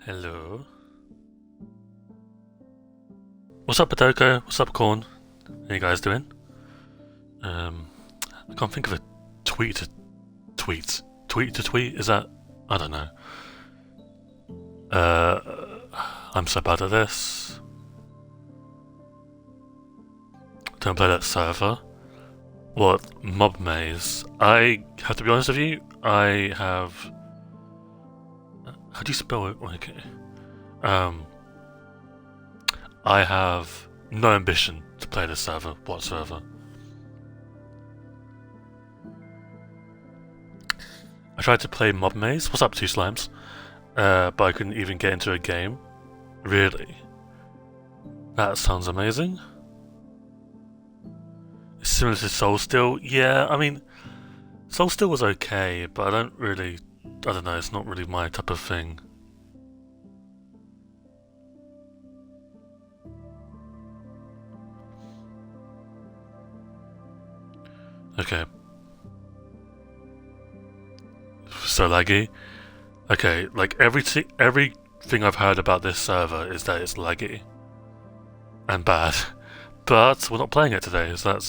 Hello. What's up, Patoko? What's up, Corn? How you guys doing? I can't think of a tweet to tweet. Tweet to tweet? Is that? I don't know. Uh, I'm so bad at this. Don't play that server. What? Mob Maze. I have to be honest with you, I have. How do you spell it? Okay. Um, I have no ambition to play this server whatsoever. I tried to play Mob Maze. What's up, Two Slimes? But I couldn't even get into a game. Really? That sounds amazing. It's similar to Soul Still. Yeah, I mean, Soul Still was okay, but I don't really. I don't know, it's not really my type of thing. Okay. So laggy. Okay, like everything I've heard about this server is that it's laggy and bad, but we're not playing it today, so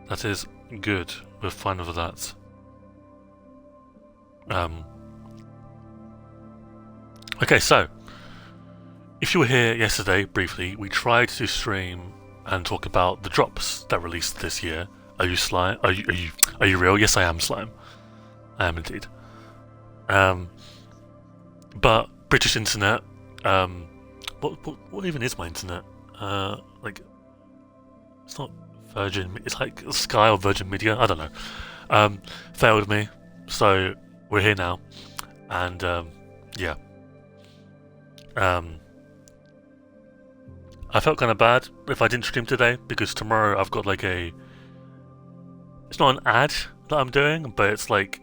that is good. We're fine with that. Okay, so if you were here yesterday briefly, we tried to stream and talk about the drops that released this year. Are you slime? Are you real? Yes, I am slime. I am indeed. But British internet. What even is my internet? Like, it's not Virgin. It's like Sky or Virgin Media. I don't know. Failed me. So we're here now, and yeah. I felt kind of bad if I didn't stream today because tomorrow I've got like a. It's not an ad that I'm doing, but it's like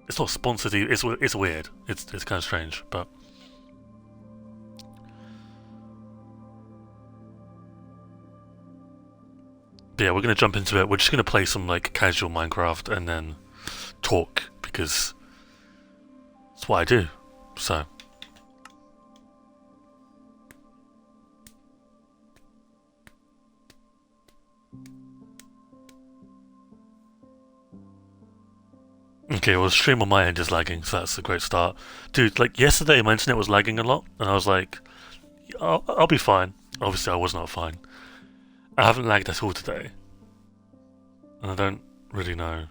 it's not sponsored. It's weird. It's kind of strange, but. But yeah, we're gonna jump into it. We're just gonna play some like casual Minecraft and then talk because it's what I do. So. Okay, well, the stream on my end is lagging, so that's a great start. Dude, like yesterday, my internet was lagging a lot, and I was like, I'll be fine. Obviously, I was not fine. I haven't lagged at all today. And I don't really know.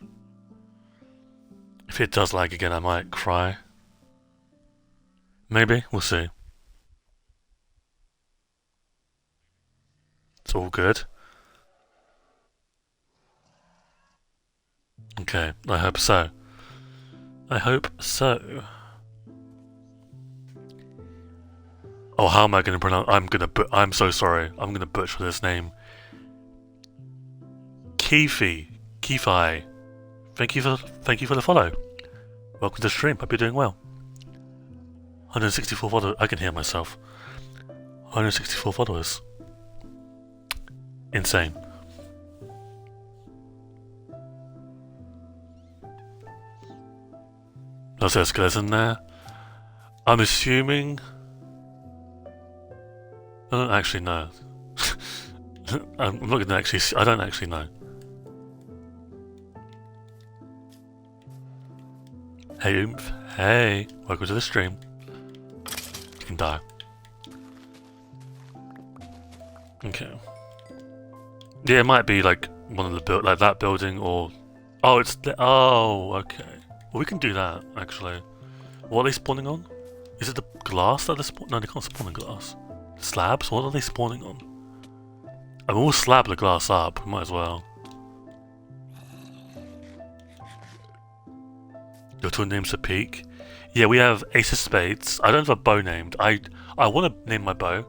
If it does lag again, I might cry. Maybe, we'll see. It's all good. Okay, I hope so. I hope so. Oh, how am I going to pronounce? I'm so sorry. I'm going to butcher this name. Keefi. Thank you for the follow. Welcome to the stream. Hope you're doing well. 164 followers. I can hear myself. 164 followers. Insane. There's escalators in there. I'm assuming. I don't actually know. I'm not going to actually. I don't actually know. Hey, Oomph. Hey, welcome to the stream. You can die. Okay. Yeah, it might be like one of the like that building or. Oh, it's oh, okay. Well, we can do that actually. What are they spawning on? Is it the glass that they're spawning? No, they can't spawn on glass. Slabs? What are they spawning on? I mean, we'll slab the glass up. We might as well. Your twin name's a peak. Yeah, we have Ace of Spades. I don't have a bow named. I want to name my bow,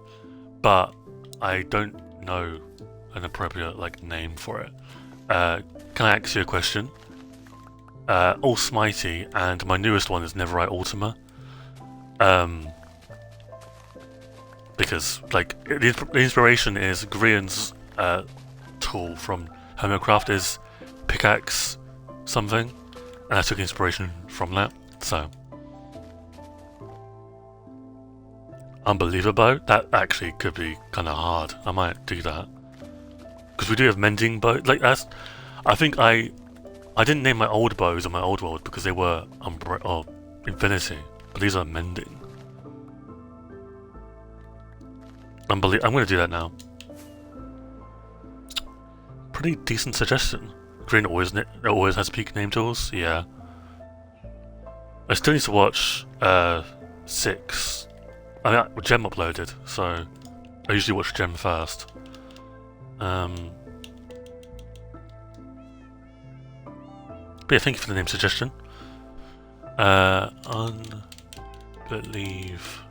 but I don't know an appropriate like name for it. Can I ask you a question? Almighty, and my newest one is Neverite Ultima. Because like the inspiration is Grian's tool from Homocraft is pickaxe something, and I took inspiration from that. So Unbelievable, that actually could be kind of hard. I might do that. Because we do have mending bow. Like, that's... I think I didn't name my old bows on my old world because they were Infinity. But these are mending. I'm going to do that now. Pretty decent suggestion. Green always has peak name tools. Yeah. I still need to watch 6. I mean, Gem uploaded, so I usually watch Gem first. But yeah, thank you for the name suggestion. Unbelieve.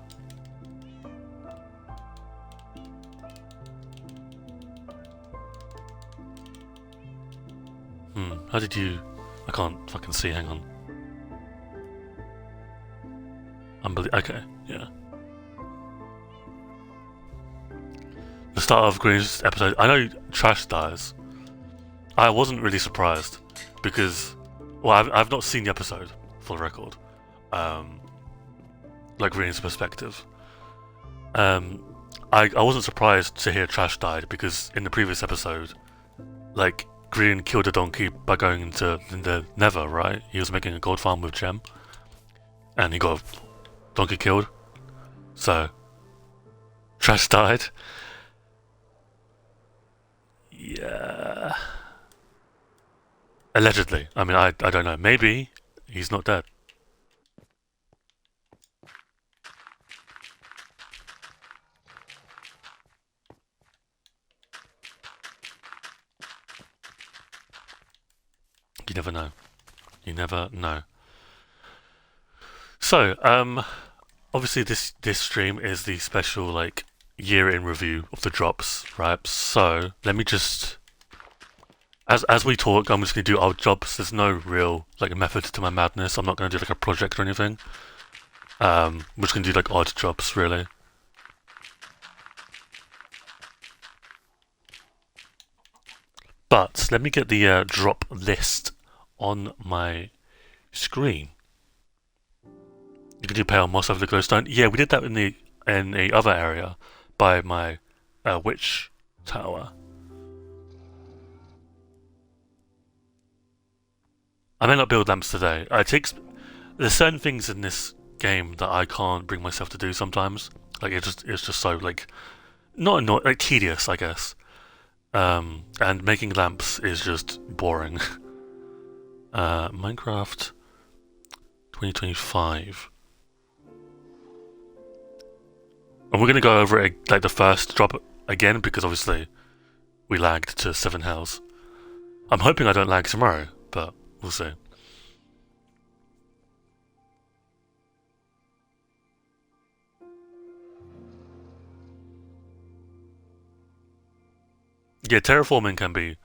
How did you... I can't fucking see, hang on. Okay, yeah. The start of Green's episode, I know Trash dies. I wasn't really surprised, because... Well, I've not seen the episode, for the record. Like Green's perspective. I wasn't surprised to hear Trash died, because in the previous episode, like, Green killed a donkey by going into the Nether, right? He was making a gold farm with Gem. And he got a donkey killed. So, Trash died. Yeah. Allegedly. I mean, I don't know. Maybe he's not dead. You never know. You never know. So, obviously this stream is the special, like, year in review of the drops, right? So, let me just... As we talk, I'm just going to do our jobs. There's no real, like, method to my madness. I'm not going to do, like, a project or anything. We're just going to do, like, odd jobs, really. But, let me get the drop list on my screen. You can do pale moss over the glowstone. Yeah, we did that in the other area by my witch tower. I may not build lamps today. There's certain things in this game that I can't bring myself to do sometimes. Like it's just so like not annoying, like tedious, I guess. And making lamps is just boring. Minecraft 2025. And we're going to go over it, like the first drop again, because obviously we lagged to 7 hells. I'm hoping I don't lag tomorrow, but we'll see. Yeah, terraforming can be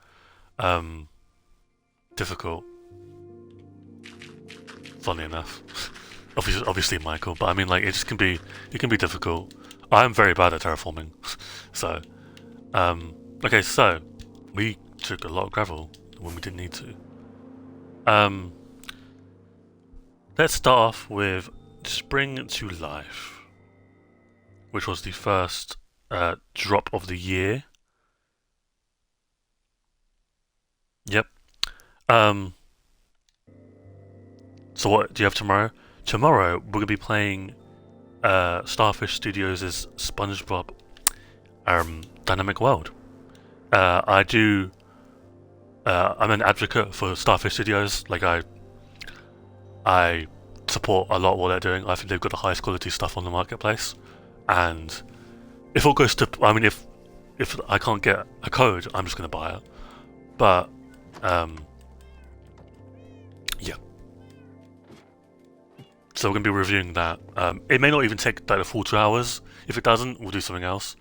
difficult. Funny enough. obviously Michael, but I mean like it can be difficult. I'm very bad at terraforming. So okay, so we took a lot of gravel when we didn't need to. Let's start off with Spring to Life, which was the first drop of the year. Yep. So what do you have tomorrow? Tomorrow we're gonna be playing Starfish Studios' SpongeBob Dynamic World. I'm an advocate for Starfish Studios. Like I support a lot of what they're doing. I think they've got the highest quality stuff on the marketplace. And if all goes to, I mean, if I can't get a code, I'm just gonna buy it. But yeah. So we're going to be reviewing that. It may not even take like the full 2 hours. If it doesn't, we'll do something else.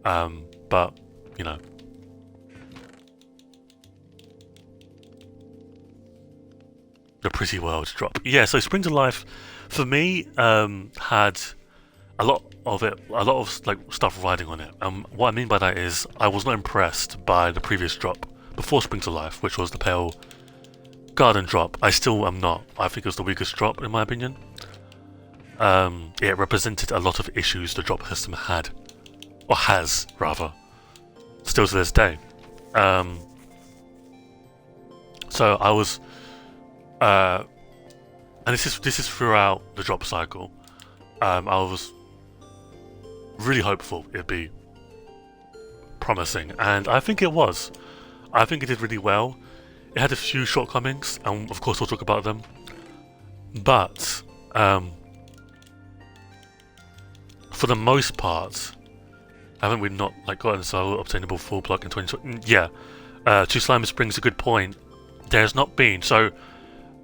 But, you know. The Pretty World drop. Yeah, so Spring to Life, for me, had a lot of like stuff riding on it. What I mean by that is, I was not impressed by the previous drop before Spring to Life, which was the Pale Garden drop. I still am not. I think it was the weakest drop in my opinion. it represented a lot of issues the drop system had, or has rather, still to this day. So I was, and this is throughout the drop cycle. I was really hopeful it'd be promising, and I think it was. I think it did really well. It had a few shortcomings, and of course we'll talk about them. But for the most part, haven't we not gotten so obtainable full block in 2020? Yeah, to Slimer brings a good point. There's not been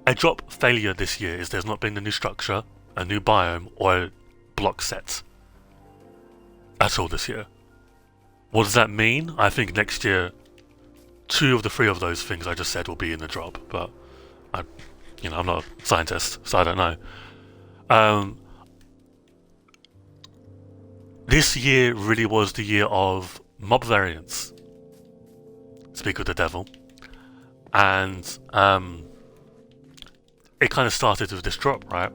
a drop failure this year is there's not been a new structure, a new biome, or a block set at all this year. What does that mean? I think next year, 2 of the 3 of those things I just said will be in the drop, but I'm not a scientist, so I don't know. This year really was the year of mob variants. Speak of the devil. And it kind of started with this drop, right?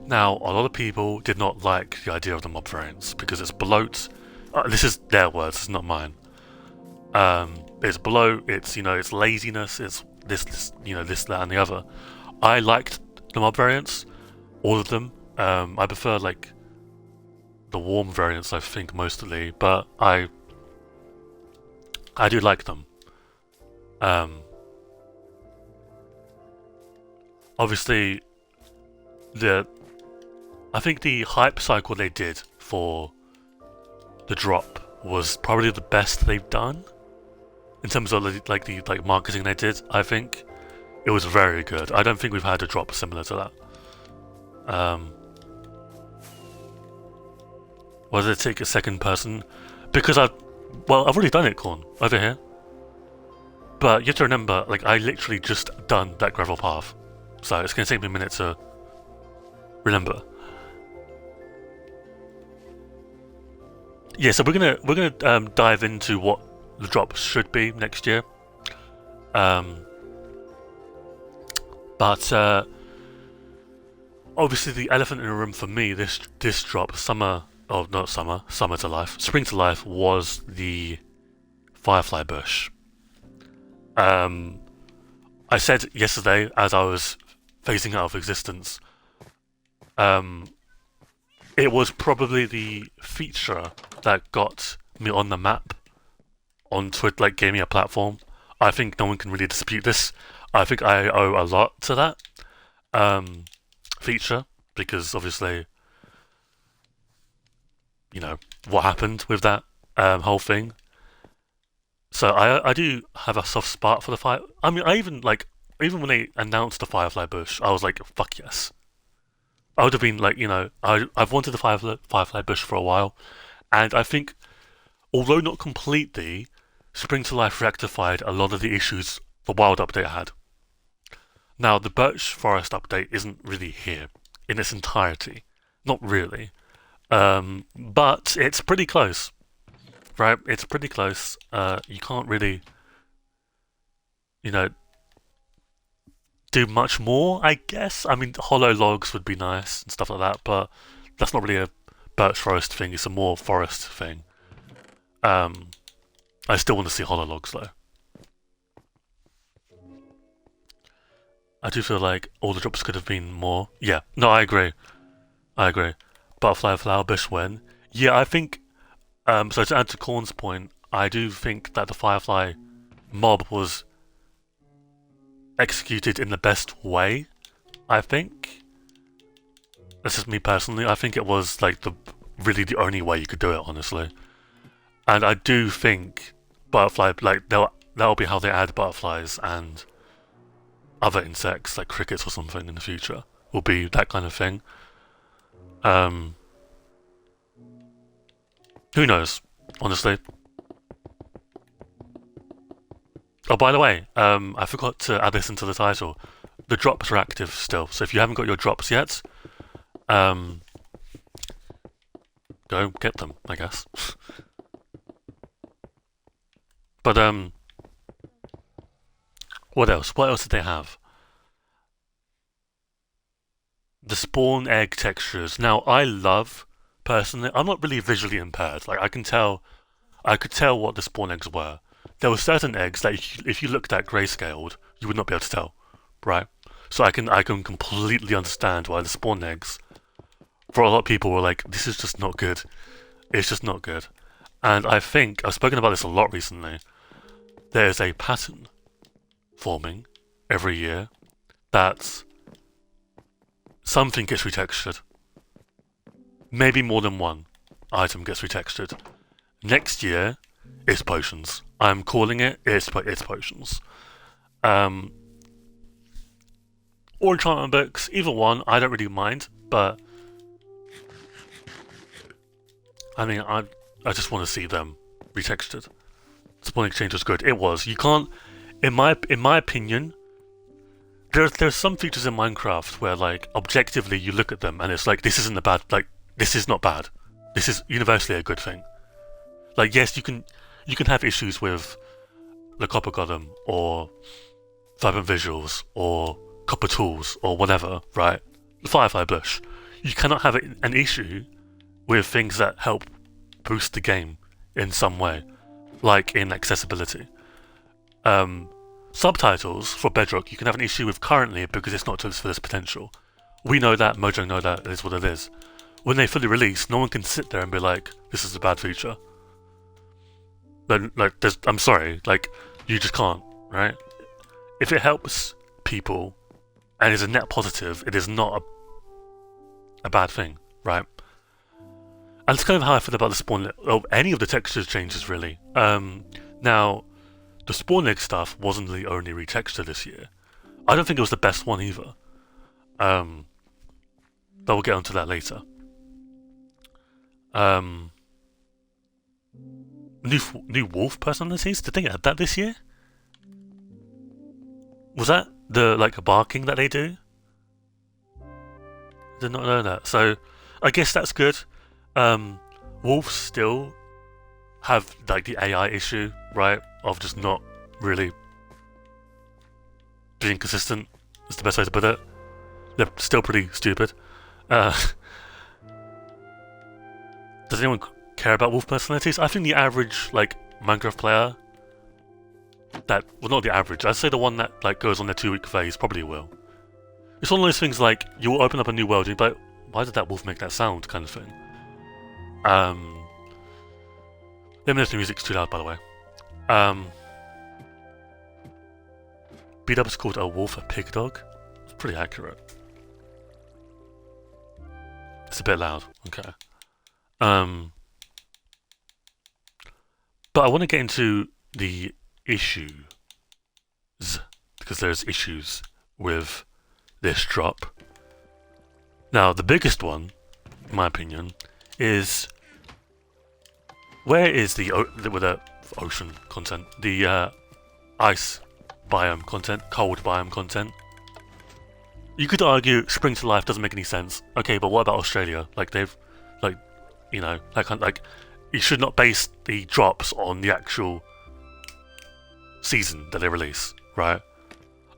Now, a lot of people did not like the idea of the mob variants because it's bloat. This is their words, it's not mine. It's bloat, it's it's laziness, it's this, that, and the other. I liked the mob variants, all of them. I prefer the warm variants, I think, mostly, but I do like them. Obviously, I think the hype cycle they did for the drop was probably the best they've done in terms of the marketing they did. I think it was very good. I don't think we've had a drop similar to that. Why did it take a second person? Because I've already done it, Corn, over here. But you have to remember, I literally just done that gravel path, so it's going to take me a minute to remember. Yeah, so we're gonna dive into what the drop should be next year. But obviously the elephant in the room for me this drop, Summer to Life, Spring to Life, was the Firefly Bush. I said yesterday, as I was phasing out of existence, it was probably the feature that got me on the map, onto it, gave me a platform. I think no one can really dispute this. I think I owe a lot to that feature, because obviously, what happened with that whole thing. So I do have a soft spot for the fire. I mean, I even when they announced the Firefly Bush, I was like, fuck yes. I would have been I've wanted the Firefly Bush for a while, and I think, although not completely, Spring to Life rectified a lot of the issues the Wild update had. Now, the Birch Forest update isn't really here in its entirety. Not really. But it's pretty close. Right? It's pretty close. You can't really, do much more, I guess. I mean, hollow logs would be nice and stuff like that, but that's not really a Birch Forest thing. It's a more forest thing. I still want to see hollow logs, though. I do feel like all the drops could have been more. Yeah, no, I agree. Butterfly Flower Bush when? Yeah, I think. So to add to Corn's point, I do think that the Firefly mob was executed in the best way. I think. This is me personally. I think it was really the only way you could do it, honestly. And I do think butterfly, that'll be how they add butterflies and other insects like crickets or something in the future. Will be that kind of thing. Who knows? Honestly. Oh, by the way, I forgot to add this into the title. The drops are active still, so if you haven't got your drops yet, go get them, I guess. But what else? What else did they have? the spawn egg textures. Now, I love, personally, I'm not really visually impaired. Like, I could tell what the spawn eggs were. There were certain eggs that if you looked at grayscaled, you would not be able to tell, right? So I can completely understand why the spawn eggs, for a lot of people, were like, this is just not good. It's just not good. And I think, I've spoken about this a lot recently, there's a pattern forming every year that something gets retextured. Maybe more than one item gets retextured. Next year, it's potions. I'm calling it, it's potions. Or enchantment books, either one, I don't really mind, but I mean, I just want to see them retextured. Spawn Exchange was good. It was. You can't, in my opinion, there's some features in Minecraft where, like, objectively you look at them and it's like, this isn't a bad, like, this is not bad. This is universally a good thing. Like, yes, you can have issues with the Copper Golem or Vibrant Visuals or Copper Tools or whatever, right? The Firefly Bush. You cannot have an issue with things that help boost the game in some way, like in accessibility. Subtitles for Bedrock you can have an issue with currently because it's not to its fullest potential. We know that, Mojang know that, it is what it is. When they fully release, no one can sit there and be like, this is a bad feature. But, like, I'm sorry, like, you just can't, right? If it helps people and is a net positive, it is not a bad thing, right? And it's kind of how I feel about the spawn of any of the textures changes, really. Now, the spawn egg stuff wasn't the only retexture this year. I don't think it was the best one either. But we'll get onto that later. New wolf personalities? Did they add that this year? Was that the, like, barking that they do? Did not know that. So, I guess that's good. Wolves still have, like, the AI issue, right? Of just not really being consistent, is the best way to put it. They're still pretty stupid. Does anyone care about wolf personalities? I think the average, like, Minecraft player well, not the average, I'd say the one that, like, goes on their 2-week phase probably will. It's one of those things like, you'll open up a new world and you'll be like, why did that wolf make that sound, kind of thing. Let me know if the music's too loud, by the way. B-Dub's called a wolf a pig dog. It's pretty accurate. It's a bit loud, okay. But I want to get into the issues, because there's issues with this drop. Now, the biggest one, in my opinion, is where is the ocean content, the ice biome content, cold biome content? You could argue Spring to Life doesn't make any sense. Okay, but what about Australia? Like, they've, like, you know, like you should not base the drops on the actual season that they release, right?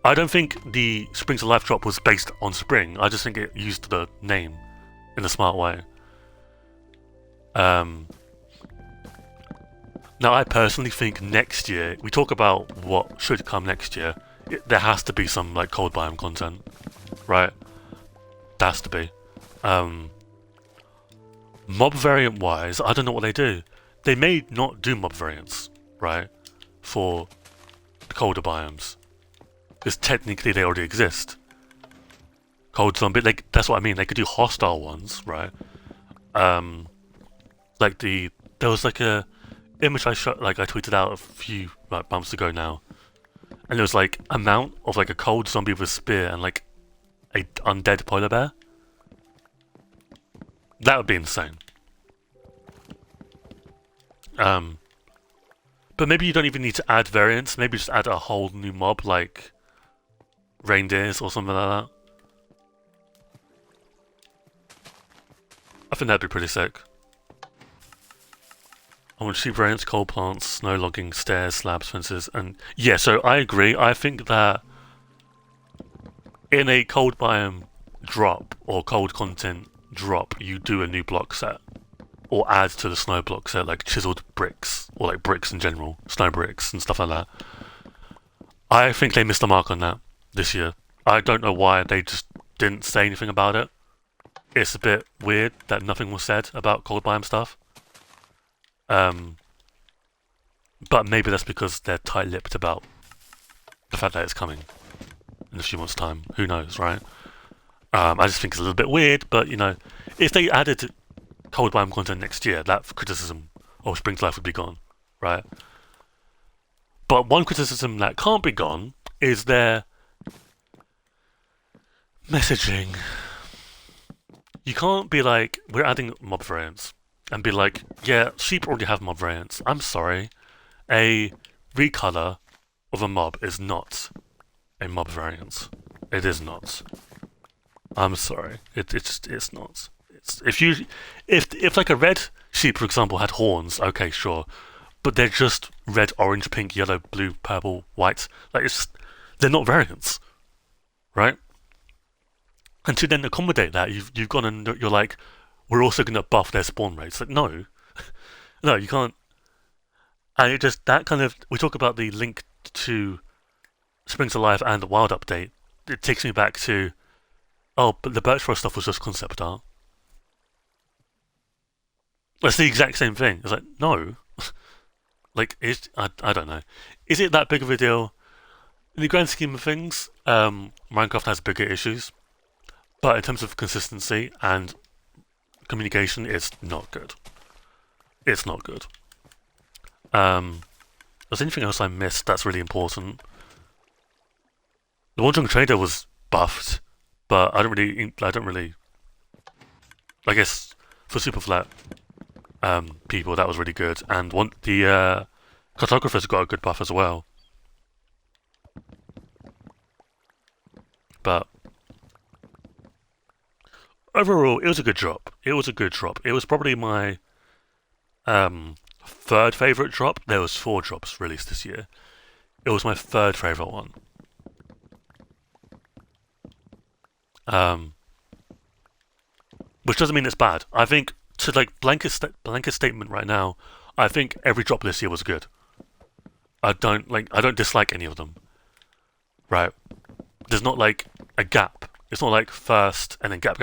I don't think the Spring to Life drop was based on spring. I just think it used the name in a smart way. Now, I personally think next year, we talk about what should come next year, there has to be some, like, cold biome content, right? There has to be. Mob variant wise, I don't know what they do. They may not do mob variants, right? For the colder biomes. Because technically they already exist. Cold zombie, like, that's what I mean, they could do hostile ones, right? Like there was like a image I shot, like I tweeted out a few months ago now. And there was like a mount of like a cold zombie with a spear and like a undead polar bear. That would be insane. But maybe you don't even need to add variants, maybe just add a whole new mob like reindeers or something like that. I think that'd be pretty sick. I want sheep variants, coal plants, snow logging, stairs, slabs, fences, and yeah, so I agree. I think that in a cold biome drop or cold content drop, you do a new block set or add to the snow block set, like chiseled bricks or like bricks in general, snow bricks and stuff like that. I think they missed the mark on that this year. I don't know why they just didn't say anything about it. It's a bit weird that nothing was said about cold biome stuff. But maybe that's because they're tight-lipped about the fact that it's coming in a few months' time. Who knows, right? I just think it's a little bit weird, but you know, if they added cold biome content next year, that criticism of Spring to Life would be gone, right? But one criticism that can't be gone is their messaging. You can't be like, we're adding mob variants, and be like, yeah, sheep already have mob variants. I'm sorry. A recolor of a mob is not a mob variant. It is not. I'm sorry. It's not. If like a red sheep, for example, had horns, okay, sure. But they're just red, orange, pink, yellow, blue, purple, white. Like they're not variants, right? And to then accommodate that, you've gone and you're like, we're also going to buff their spawn rates. Like, no, no, you can't. And it just that kind of we talk about the link to Spring to Life and the Wild update. It takes me back to, oh, but the Birch Forest stuff was just concept art. That's the exact same thing. It's like, no, like I don't know. Is it that big of a deal? In the grand scheme of things, Minecraft has bigger issues. But in terms of consistency and communication, it's not good. It's not good. There's anything else I missed that's really important? The Wandering Trader was buffed, but I don't really. I guess for super flat people, that was really good, and the cartographer's got a good buff as well. But overall, it was a good drop. It was a good drop. It was probably my third favourite drop. There was 4 drops released this year. It was my third favourite one. Which doesn't mean it's bad. I think to like blanket statement right now, I think every drop this year was good. I don't dislike any of them. Right? There's not like a gap. It's not like first and then gap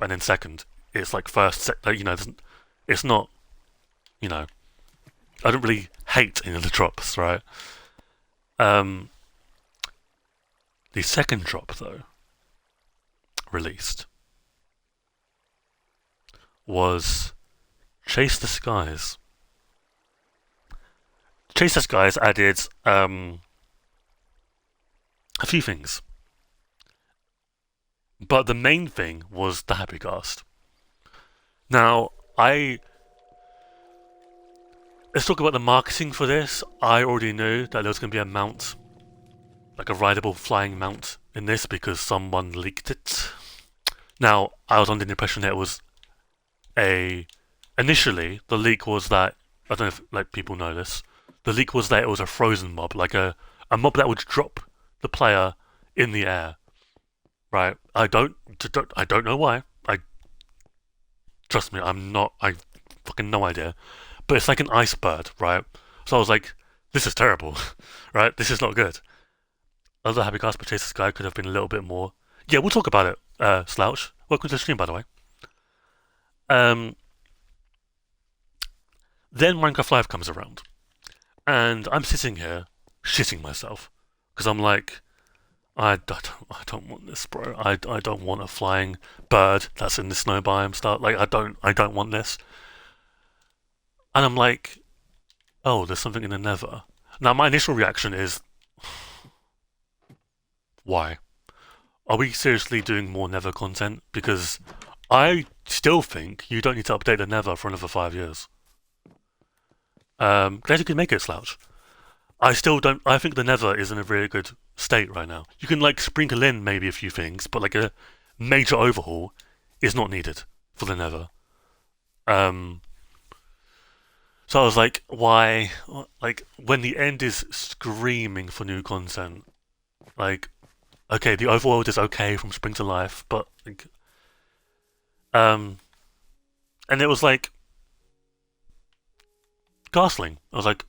and then second. It's like first, you know. It's not, you know. I don't really hate any of the drops, right? The second drop though, released, was Chase the Skies. Chase the Skies added a few things. But the main thing was the Happy Cast. Now, let's talk about the marketing for this. I already knew that there was going to be a mount, like a rideable flying mount in this because someone leaked it. Now, I was under the impression that it was initially, the leak was that, I don't know if like people know this, the leak was that it was a frozen mob, like a mob that would drop the player in the air. Right, I don't know why. Trust me, I fucking no idea. But it's like an ice bird, right? So I was like, this is terrible, right? This is not good. Other Happy Cast Chase the Sky could have been a little bit more. Yeah, we'll talk about it, Slouch. Welcome to the stream, by the way. Then Minecraft Live comes around, and I'm sitting here shitting myself because I'm like, I don't want this, bro. I don't want a flying bird that's in the snow biome stuff. Like I don't want this. And I'm like, oh, there's something in the Nether. Now my initial reaction is, why? Are we seriously doing more Nether content? Because I still think you don't need to update the Nether for another 5 years. Glad you could make it, Slouch. I still don't. I think the Nether is in a really good state right now. You can like sprinkle in maybe a few things, but like a major overhaul is not needed for the Nether. So I was like, why? Like when the end is screaming for new content, like okay, the overworld is okay from Spring to Life, but um, and it was like Ghastling. I was like,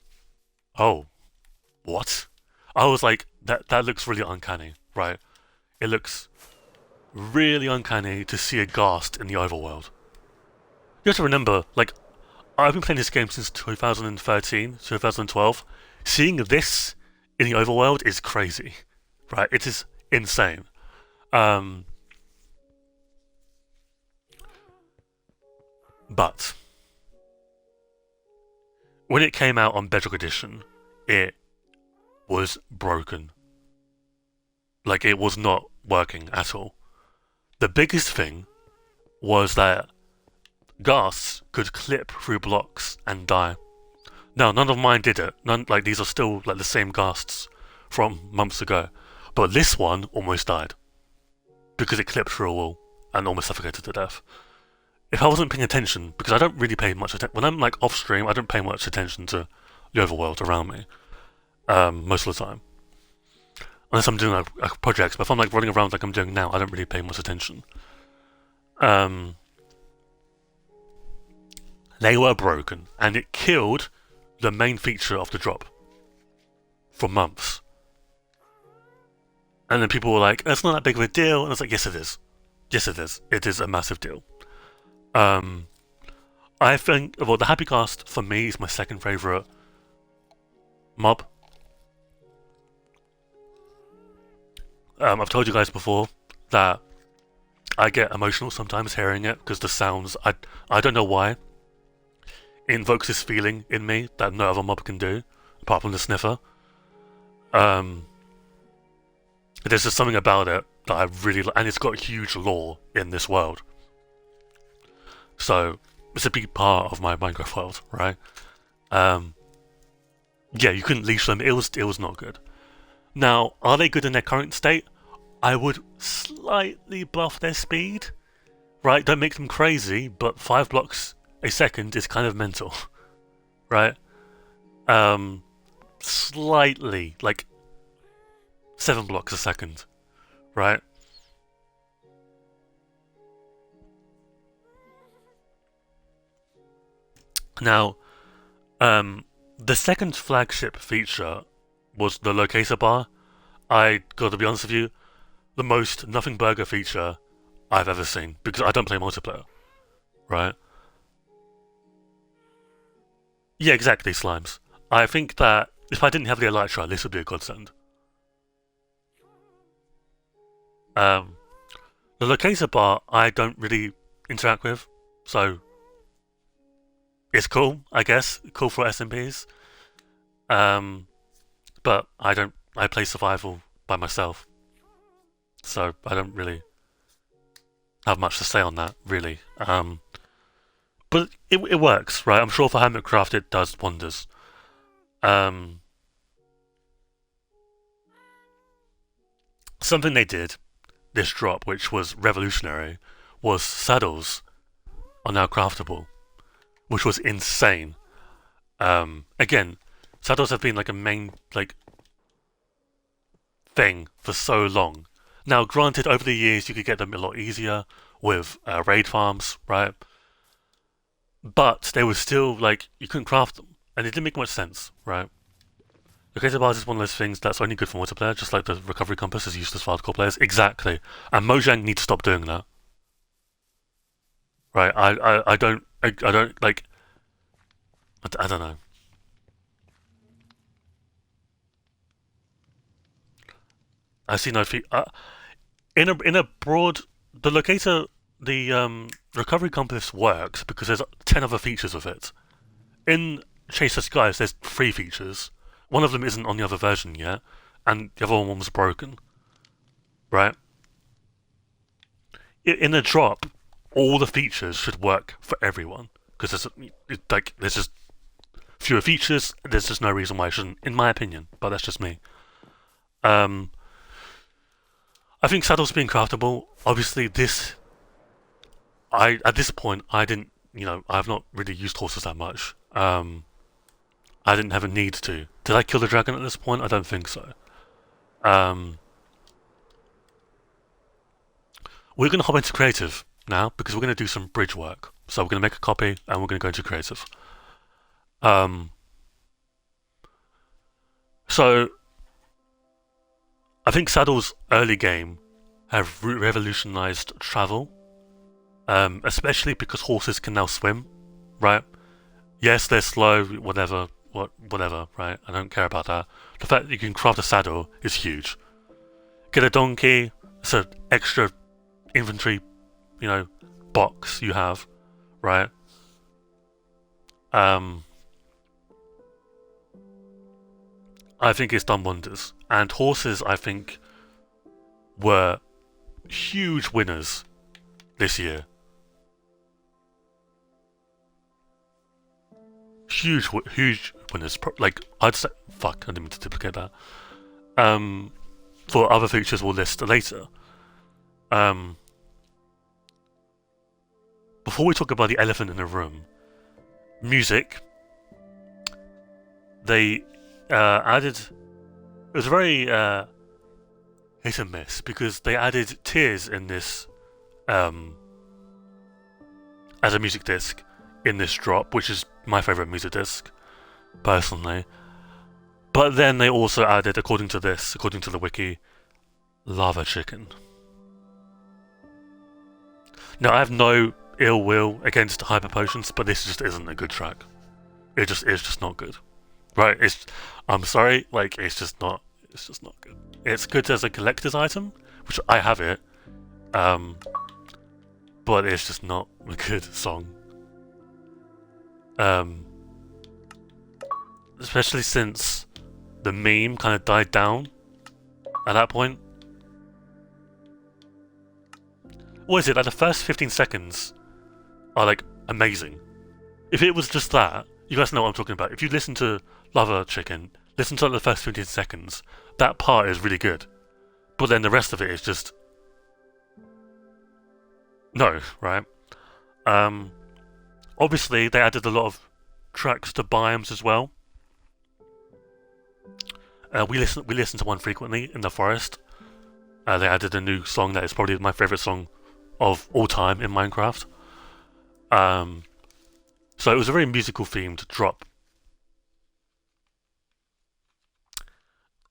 oh, what? I was like, that looks really uncanny, right? It looks really uncanny to see a Ghast in the overworld. You have to remember, like, I've been playing this game since 2013, 2012. Seeing this in the overworld is crazy, right? It is insane. Um, but when it came out on Bedrock Edition, it was broken. Like, it was not working at all. The biggest thing was that Ghasts could clip through blocks and die. Now, none of mine did it. None, like, these are still like the same Ghasts from months ago. But this one almost died because it clipped through a wall and almost suffocated to death. If I wasn't paying attention, because I don't really pay much attention when I'm like off stream, I don't pay much attention to the overworld around me most of the time, unless I'm doing like projects. But if I'm like running around like I'm doing now, I don't really pay much attention. They were broken, and it killed the main feature of the drop for months. And then people were like, "That's not that big of a deal," and I was like, "Yes, it is. Yes, it is. It is a massive deal." I think, well, the Happy Cast for me is my second favorite mob. I've told you guys before that I get emotional sometimes hearing it because the sounds, I don't know why. It invokes this feeling in me that no other mob can do, apart from the sniffer. There's just something about it that I really like, and it's got huge lore in this world. So it's a big part of my Minecraft world, right? Yeah, you couldn't leash them. It was not good. Now, are they good in their current state? I would slightly buff their speed, right? Don't make them crazy, but 5 blocks a second is kind of mental, right? Slightly, like 7 blocks a second, right? Now, the second flagship feature was the locator bar. I gotta be honest with you, the most nothing burger feature I've ever seen because I don't play multiplayer, right? Yeah, exactly, Slimes. I think that if I didn't have the Elytra, this would be a godsend. The locator bar I don't really interact with, so it's cool, I guess. Cool for SMPs. But I play survival by myself, so I don't really have much to say on that, really. But it works, right? I'm sure for Hermitcraft it does wonders. Something they did this drop, which was revolutionary, was saddles are now craftable, which was insane. Again, saddles have been like a main like thing for so long. Now, granted, over the years you could get them a lot easier with raid farms, right? But they were still like you couldn't craft them, and it didn't make much sense, right? Locator bars is one of those things that's only good for multiplayer, just like the recovery compass is useless for hardcore players. Exactly, and Mojang needs to stop doing that. Right? I don't like. I don't know. I see no feet. In a broad, the locator, the recovery compass works because there's 10 other features of it. In Chase the Skies, there's 3 features. One of them isn't on the other version yet, and the other one was broken. Right? In a drop, all the features should work for everyone because there's just fewer features. There's just no reason why it shouldn't, in my opinion. But that's just me. I think saddles being craftable. Obviously, at this point I didn't. I've not really used horses that much. I didn't have a need to. Did I kill the dragon at this point? I don't think so. We're going to hop into creative now because we're going to do some bridge work. So we're going to make a copy and we're going to go into creative. So I think Saddle's early game have revolutionized travel, especially because horses can now swim, right? Yes, they're slow, whatever, right? I don't care about that. The fact that you can craft a saddle is huge. Get a donkey, it's an extra inventory, box you have, right? I think it's done wonders. And horses, I think, were huge winners this year. Huge winners. Like, I'd say, fuck, I didn't mean to duplicate that. For other features we'll list later. Before we talk about the elephant in the room, music, they added. It was very hit and miss because they added tears in this as a music disc in this drop, which is my favorite music disc personally. But then they also added, according to the wiki, Lava Chicken. Now I have no ill will against Hyper Potions, but this just isn't a good track. It's just not good. Right, I'm sorry, like it's just not good. It's good as a collector's item, which I have it, but it's just not a good song. Especially since the meme kind of died down at that point. What is it, like the first 15 seconds are like amazing. If it was just that, you guys know what I'm talking about. If you listen to Lava Chicken, listen to the first 15 seconds, that part is really good. But then the rest of it is just... no, right? Obviously, they added a lot of tracks to biomes as well. We listen to one frequently in the forest. They added a new song that is probably my favourite song of all time in Minecraft. So it was a very musical themed drop.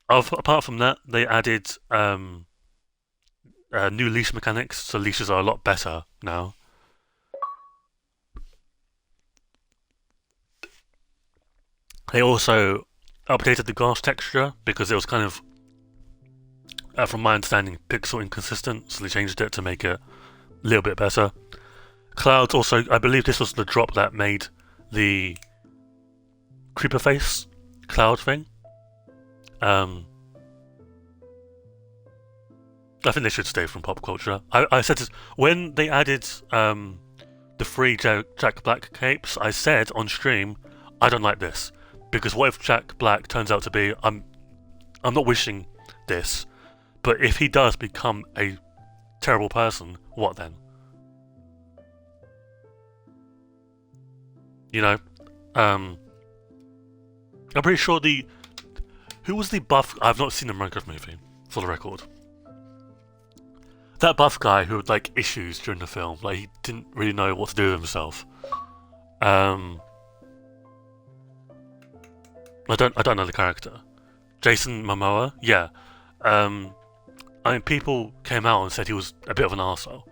Apart from that, they added new leash mechanics, so leashes are a lot better now. They also updated the grass texture because it was kind of, from my understanding, pixel inconsistent, so they changed it to make it a little bit better. Clouds also, I believe this was the drop that made the creeper face cloud thing. I think they should stay from pop culture. I said this, when they added the free Jack Black capes, I said on stream, I don't like this. Because what if Jack Black turns out to be, I'm not wishing this, but if he does become a terrible person, what then? I'm pretty sure who was the buff? I've not seen the Minecraft movie, for the record. That buff guy who had like issues during the film, like he didn't really know what to do with himself. I don't know the character. Jason Momoa, yeah. I mean, people came out and said he was a bit of an arsehole.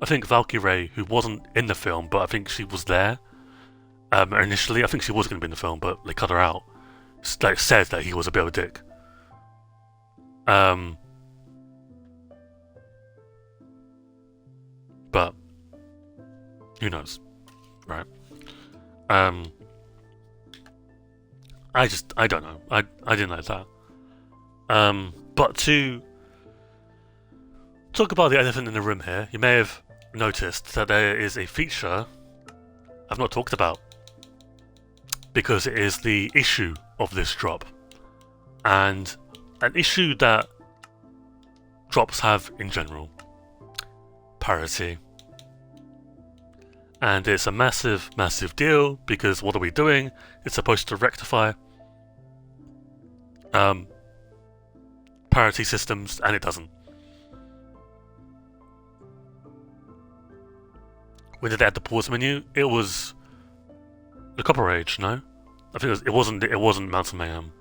I think Valkyrie, who wasn't in the film, but I think she was there initially. I think she was going to be in the film, but they cut her out. Like, said that he was a bit of a dick. But who knows, right? I don't know. I didn't like that. But to talk about the elephant in the room here, you may have noticed that there is a feature I've not talked about because it is the issue of this drop, and an issue that drops have in general: parity. And it's a massive, massive deal because what are we doing? It's supposed to rectify parity systems, and it doesn't. when did they add the pause menu? It was the Copper Age, no? I think it wasn't Mountain Mayhem.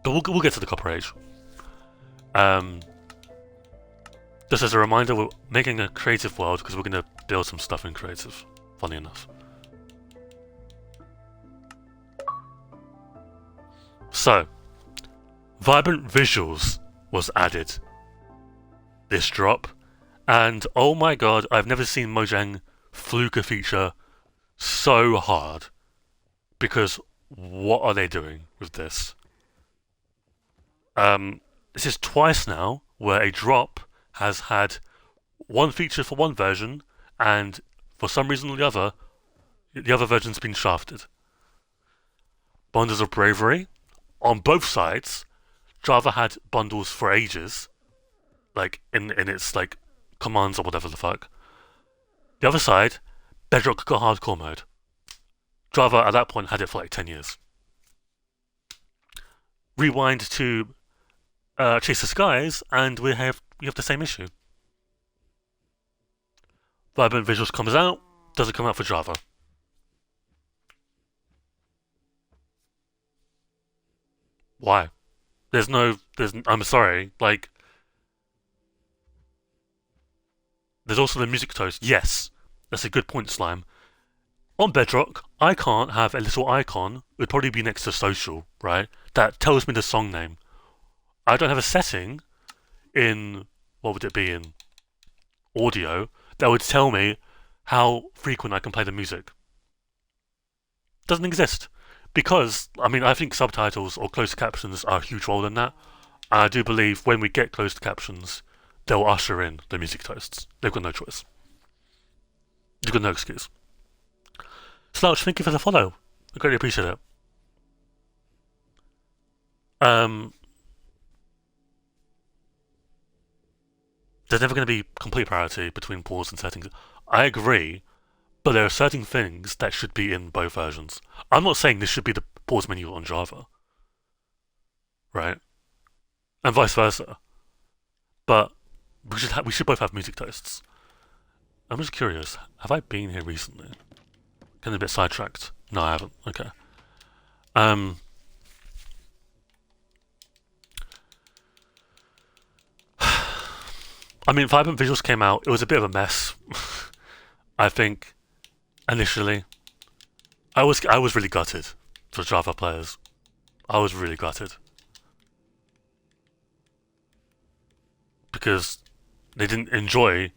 But we'll get to the Copper Age. Just as a reminder, we're making a creative world because we're going to build some stuff in creative, funny enough. So, Vibrant Visuals was added this drop, and oh my god, I've never seen Mojang fluke a feature so hard, because what are they doing with this? This is twice now where a drop has had one feature for one version, and for some reason or the other version's been shafted. Bundles of Bravery, on both sides, Java had bundles for ages, like in its like commands or whatever the fuck. The other side, Bedrock got hardcore mode. Java at that point had it for like 10 years. Rewind to Chase the Skies, and we have the same issue. Vibrant Visuals comes out, doesn't come out for Java. Why? I'm sorry, like, there's also the music toast. Yes, that's a good point, Slime. On Bedrock, I can't have a little icon, it would probably be next to social, right? That tells me the song name. I don't have a setting in, what would it be, in audio, that would tell me how frequent I can play the music. Doesn't exist. Because, I mean, I think subtitles or closed captions are a huge role in that. And I do believe when we get closed captions, they'll usher in the music toasts. They've got no choice. They've got no excuse. Slouch, thank you for the follow. I greatly appreciate it. There's never going to be complete parity between pause and settings. I agree, but there are certain things that should be in both versions. I'm not saying this should be the pause menu on Java, right? And vice versa. But we should both have music toasts. I'm just curious, have I been here recently? Getting a bit sidetracked. No, I haven't. Okay. I mean, Vibrant Visuals came out, it was a bit of a mess. I think, initially. I was really gutted for Java players. I was really gutted. Because they didn't enjoy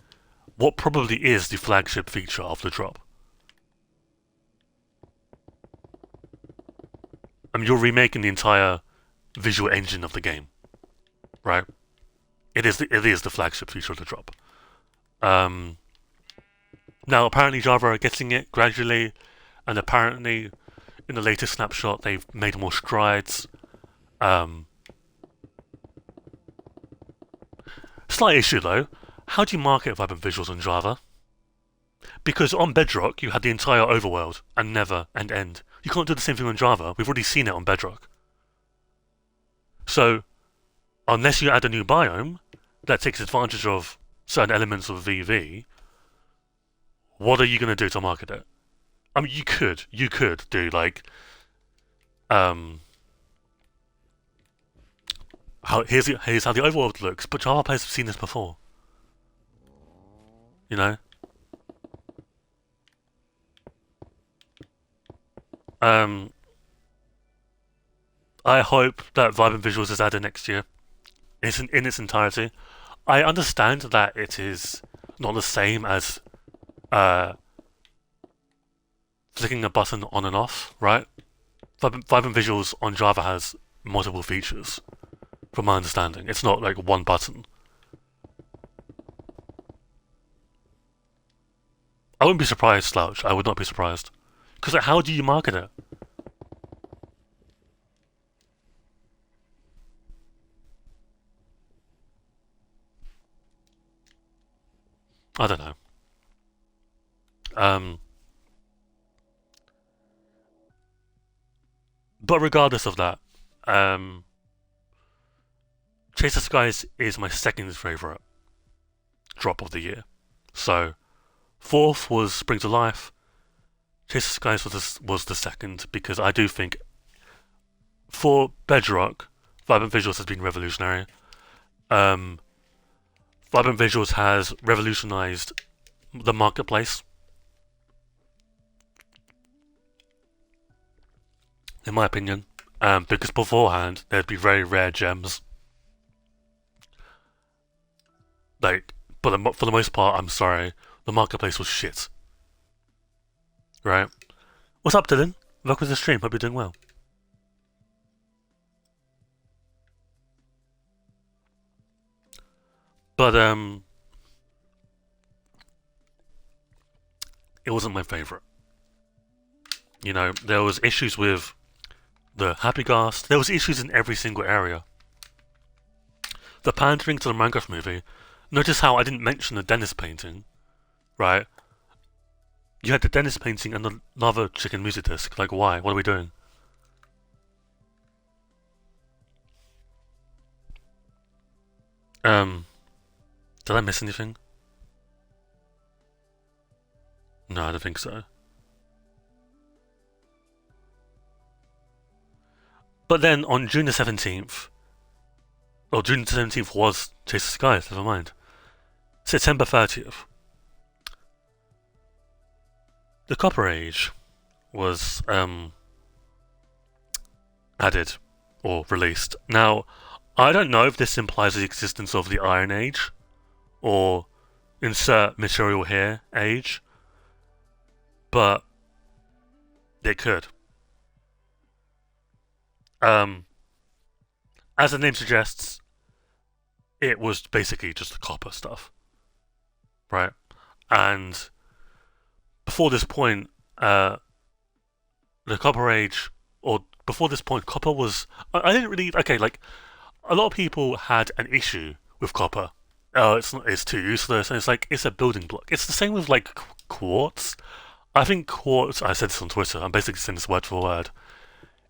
what probably is the flagship feature of the drop. I mean, you're remaking the entire visual engine of the game, right? It is the flagship feature of the drop. Now, apparently Java are getting it gradually, and apparently in the latest snapshot they've made more strides. Slight issue though, how do you market Vibrant Visuals on Java? Because on Bedrock you had the entire overworld and never and end. You can't do the same thing on Java, we've already seen it on Bedrock. So, unless you add a new biome that takes advantage of certain elements of VV, what are you going to do to market it? I mean, you could do like, here's how the overworld looks, but Java players have seen this before. You know? I hope that Vibrant Visuals is added next year. In its entirety. I understand that it is not the same as flicking a button on and off, right? Vibrant Visuals on Java has multiple features, from my understanding. It's not like one button. I wouldn't be surprised, Slouch. I would not be surprised. Because like, how do you market it? I don't know. But regardless of that, Chase the Skies is my second favourite drop of the year. So, fourth was Spring to Life. Chase the Skies was the second, because I do think for Bedrock, Vibrant Visuals has been revolutionary. Vibrant Visuals has revolutionized the marketplace, in my opinion. Because beforehand, there'd be very rare gems. Like, but for the most part, I'm sorry, the marketplace was shit. Right? What's up, Dylan? Welcome to the stream. Hope you're doing well. But it wasn't my favorite. You know, there was issues with the Happy Ghast. There was issues in every single area. The pandering to the Minecraft movie. Notice how I didn't mention the Dennis painting, right? You had the Dennis painting and another chicken music disc. Like, why? What are we doing? Did I miss anything? No, I don't think so. But then on June the 17th, well, June the 17th was Chase the Skies, never mind. September 30th, the Copper Age was added or released. Now, I don't know if this implies the existence of the Iron Age or insert material here age, but it could. As the name suggests, it was basically just the copper stuff, right? And before this point, the Copper Age, or before this point, copper was. I didn't really. Okay, like, a lot of people had an issue with copper. It's too useless, and it's like, it's a building block. It's the same with, like, quartz. I think quartz, I said this on Twitter, I'm basically saying this word for word,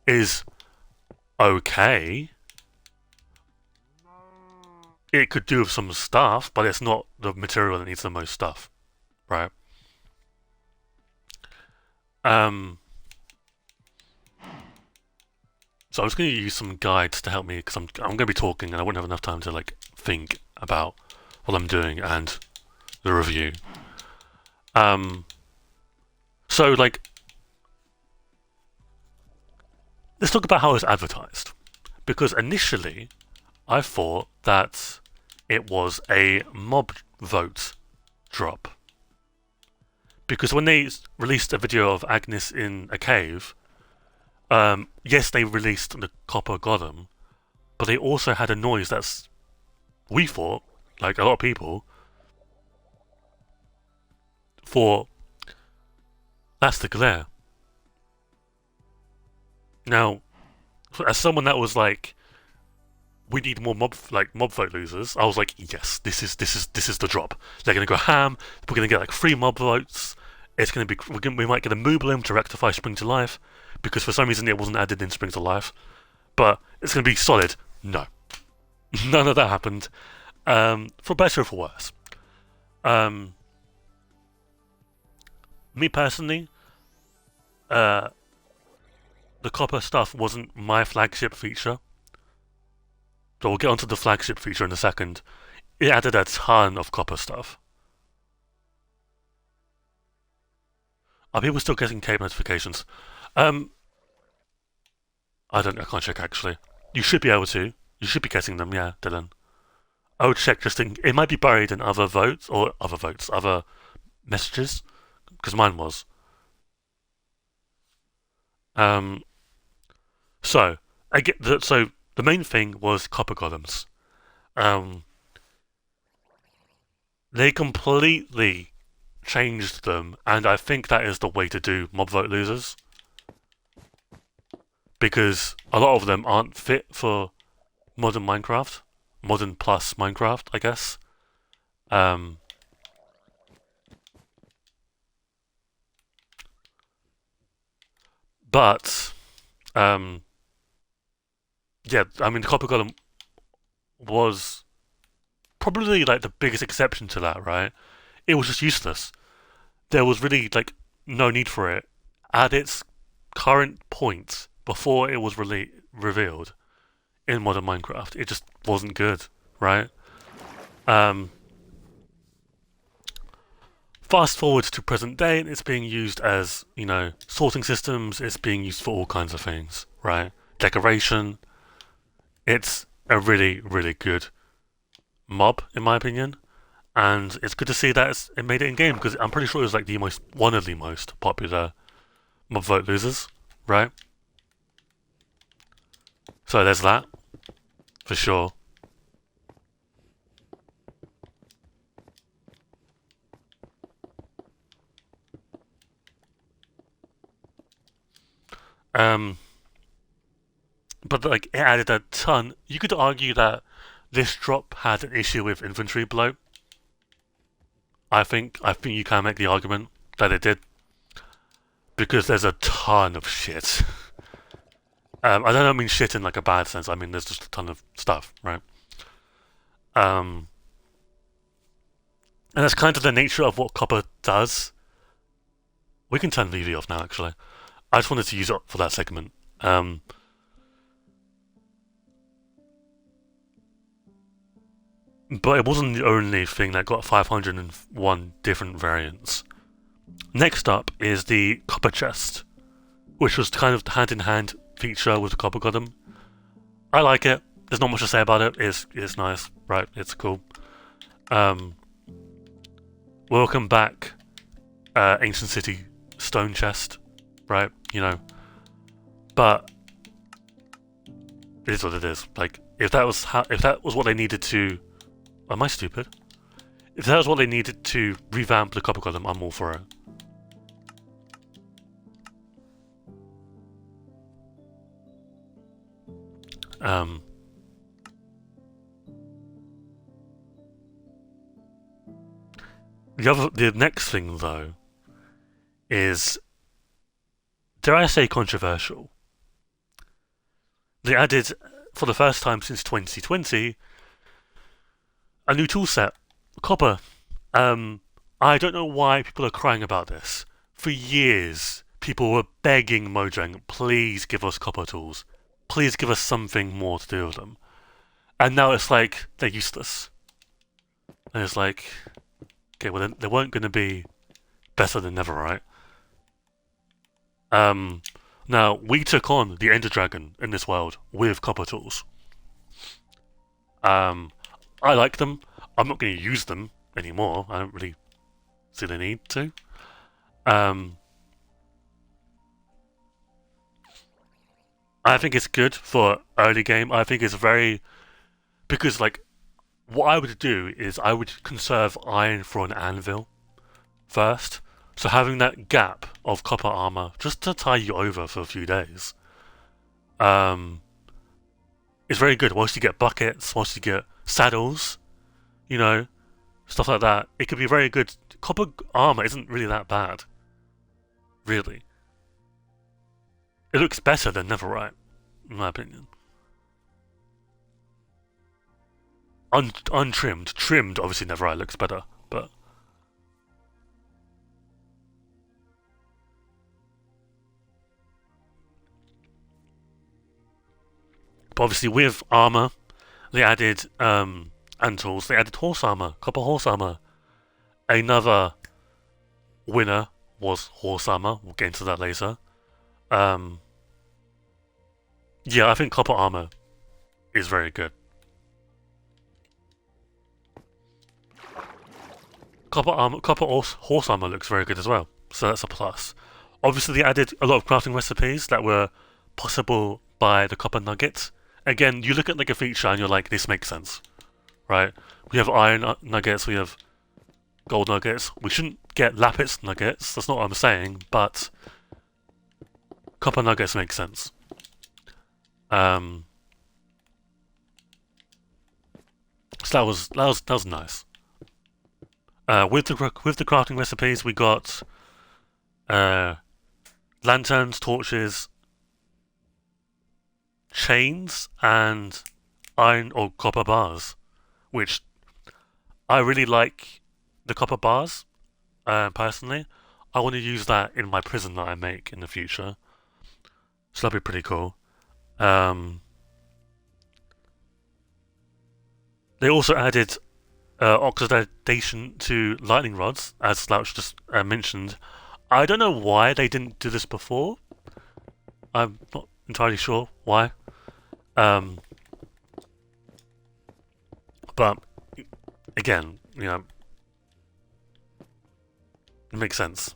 is okay. It could do with some stuff, but it's not the material that needs the most stuff, right? So I was going to use some guides to help me, because I'm going to be talking and I wouldn't have enough time to, like, think about what I'm doing and the review. So, like, let's talk about how it was advertised. Because initially, I thought that it was a mob vote drop. Because when they released a video of Agnes in a cave, yes, they released the Copper Golem, but they also had a noise that's, we thought, like a lot of people, for that's the glare. Now, as someone that was like, we need more mob vote losers, I was like, yes, this is the drop. They're gonna go ham. We're gonna get like 3 mob votes. It's gonna be we might get a Moo Bloom to rectify Spring to Life, because for some reason it wasn't added in Spring to Life. But it's gonna be solid. No, none of that happened. For better or for worse. Me personally, the copper stuff wasn't my flagship feature. So we'll get onto the flagship feature in a second. It added a ton of copper stuff. Are people still getting cape notifications? I can't check actually. You should be able to. You should be getting them, yeah, Dylan. I would check just in. It might be buried in other messages, because mine was. So I get that. So the main thing was copper golems. They completely changed them, and I think that is the way to do mob vote losers, because a lot of them aren't fit for modern Minecraft, modern plus Minecraft, I guess. But yeah, I mean, the Copper Golem was probably like the biggest exception to that, right? it was just useless. There was really like no need for it at its current point before it was revealed in modern Minecraft. It just wasn't good, right? Um, Fast forward to present day, and it's being used as, sorting systems. It's being used for all kinds of things, right? Decoration. It's a really, really good mob, in my opinion. And it's good to see that it made it in game, because I'm pretty sure it was like one of the most popular mob vote losers, right? So there's that, for sure. Um, but like it added a ton. You could argue that this drop had an issue with inventory bloat. I think you can make the argument that it did, because there's a ton of shit. I don't mean shit in like a bad sense. I mean there's just a ton of stuff, right? And that's kind of the nature of what copper does. We can turn VV off now, actually. I just wanted to use it for that segment. But it wasn't the only thing that got 501 different variants. Next up is the copper chest, which was kind of the hand-in-hand feature with the copper golem. I like it. There's not much to say about it. It's nice, right? It's cool. Welcome back, Ancient City stone chest, right? But it is what it is. Like if that was what they needed to. Am I stupid? If that was what they needed to revamp the copper golem, I'm all for it. The next thing though is, dare I say, controversial. They added, for the first time since 2020, a new toolset, copper. I don't know why people are crying about this. For years, people were begging Mojang, please give us copper tools. Please give us something more to do with them. And now it's like, they're useless. And it's like, okay, well, they weren't going to be better than never, right? Now, we took on the Ender Dragon in this world with copper tools. I like them. I'm not going to use them anymore. I don't really see the need to. I think it's good for early game. I think it's very... Because, like, what I would do is I would conserve iron for an anvil first. So having that gap of copper armor just to tie you over for a few days is very good. Once you get buckets, once you get saddles, stuff like that, it could be very good. Copper armor isn't really that bad, really. It looks better than Netherite, in my opinion. Untrimmed. Trimmed, obviously Netherite looks better, but... But obviously with armor, they added, and tools, they added horse armor, copper horse armor. Another winner was horse armor. We'll get into that later. Yeah, I think copper armor is very good. Copper horse armor looks very good as well, so that's a plus. Obviously, they added a lot of crafting recipes that were possible by the copper nuggets. Again, you look at like a feature and you're like, this makes sense, right? We have iron nuggets, we have gold nuggets. We shouldn't get lapis nuggets, that's not what I'm saying, but copper nuggets make sense. So that was nice. With the crafting recipes, we got lanterns, torches, chains, and iron or copper bars, which I really like the copper bars, personally. I want to use that in my prison that I make in the future. So that'd be pretty cool. They also added oxidation to lightning rods, as Slouch just mentioned. I don't know why they didn't do this before. I'm not entirely sure why. But again, you know, it makes sense.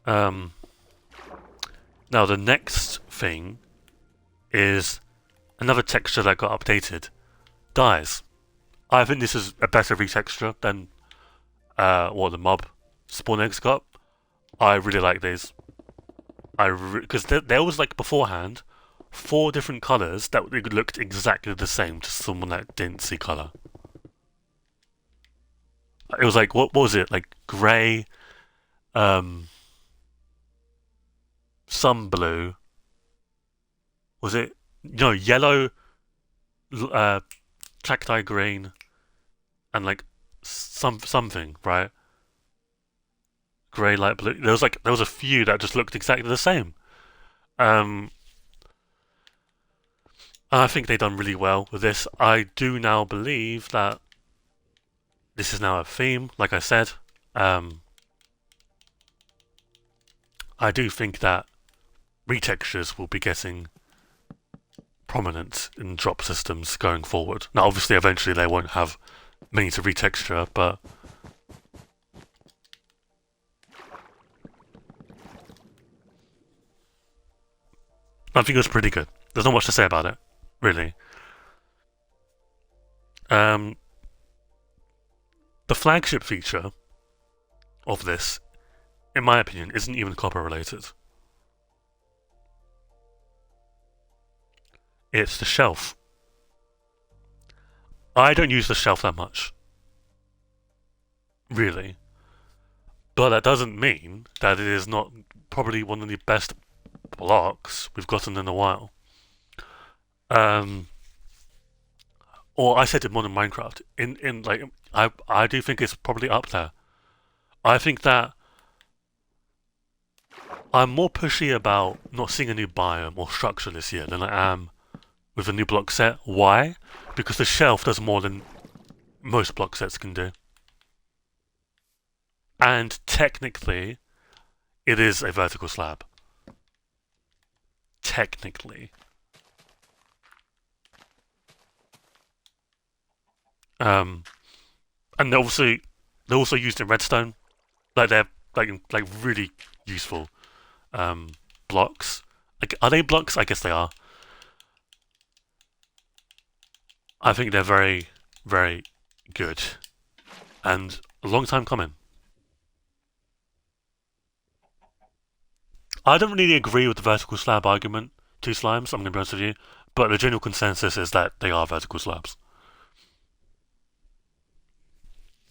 Now the next thing is another texture that got updated. Dyes. I think this is a better retexture than what the mob spawn eggs got. I really like these. Because there was like beforehand 4 different colors that looked exactly the same to someone that didn't see color. It was like what was it, like grey, some blue. Was it no yellow, cacti green, and like something, right? Grey, light blue. There was a few that just looked exactly the same. I think they've done really well with this. I do now believe that this is now a theme, like I said. I do think that retextures will be getting prominent in drop systems going forward. Now, obviously, eventually they won't have many to retexture, but I think it was pretty good. There's not much to say about it, really. The flagship feature of this, in my opinion, isn't even copper related. It's the shelf. I don't use the shelf that much, really. But that doesn't mean that it is not probably one of the best blocks we've gotten in a while. Or I said it more than Minecraft. In like I do think it's probably up there. I think that I'm more pushy about not seeing a new biome or structure this year than I am with a new block set. Why? Because the shelf does more than most block sets can do. And technically, it is a vertical slab. Technically. And they're also used in redstone. Like they're like really useful blocks. Like, are they blocks? I guess they are. I think they're very, very good. And a long time coming. I don't really agree with the vertical slab argument to slimes, I'm going to be honest with you. But the general consensus is that they are vertical slabs.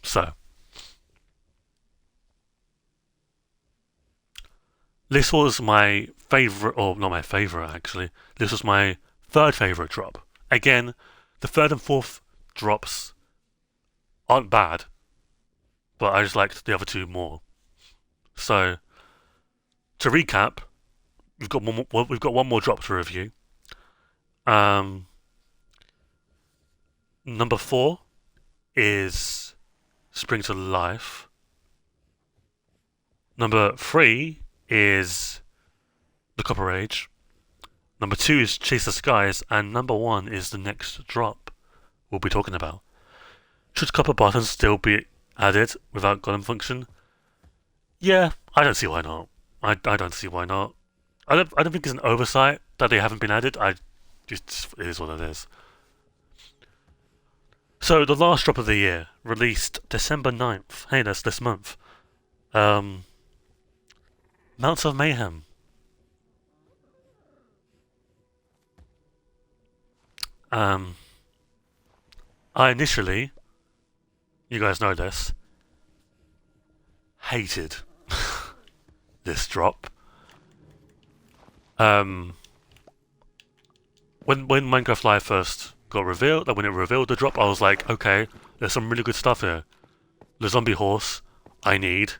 So. This was my favourite, or not my favourite actually, this was my third favourite drop. Again, the third and fourth drops aren't bad, but I just liked the other 2 more. So, to recap, we've got one more drop to review. Number 4 is Spring to Life. Number 3 is the Copper Age. Number 2 is Chase the Skies, and number 1 is the next drop we'll be talking about. Should copper buttons still be added without golem function? Yeah, I don't see why not. I don't see why not. I don't think it's an oversight that they haven't been added. It is what it is. So the last drop of the year, released December 9th. Hey, that's this month. Mounts of Mayhem. I initially, you guys know this, hated this drop. When Minecraft Live first got revealed, when it revealed the drop, I was like, okay, There's some really good stuff here. The zombie horse, I need.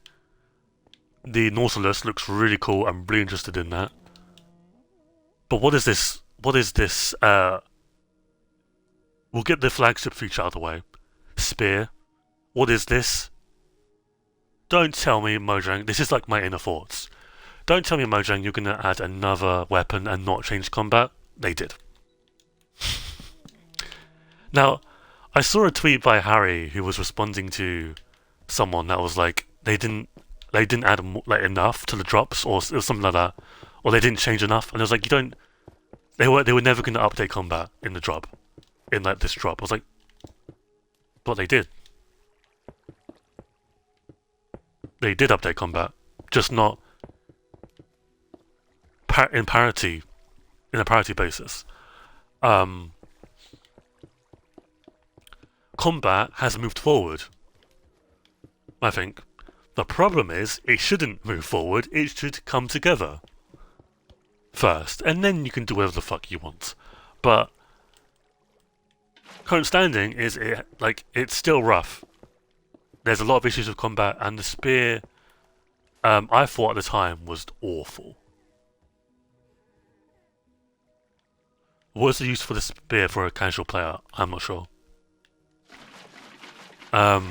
The Nautilus looks really cool. I'm really interested in that. But what is this? What is this? We'll get the flagship feature out of the way. Spear. What is this? Don't tell me, Mojang. This is like my inner thoughts. Don't tell me, Mojang, you're gonna add another weapon and not change combat. They did. Now, I saw a tweet by Harry who was responding to someone that was like they didn't add like enough to the drops or something like that, or they didn't change enough, and I was like, you don't. They were never going to update combat in the drop, in like this drop. I was like, but they did. They did update combat, just not in parity, in a parity basis. Combat has moved forward. I think. The problem is, it shouldn't move forward, it should come together first, and then you can do whatever the fuck you want. But current standing is it's still rough. There's a lot of issues with combat, and the spear, I thought at the time was awful. What is the use for the spear for a casual player? I'm not sure. But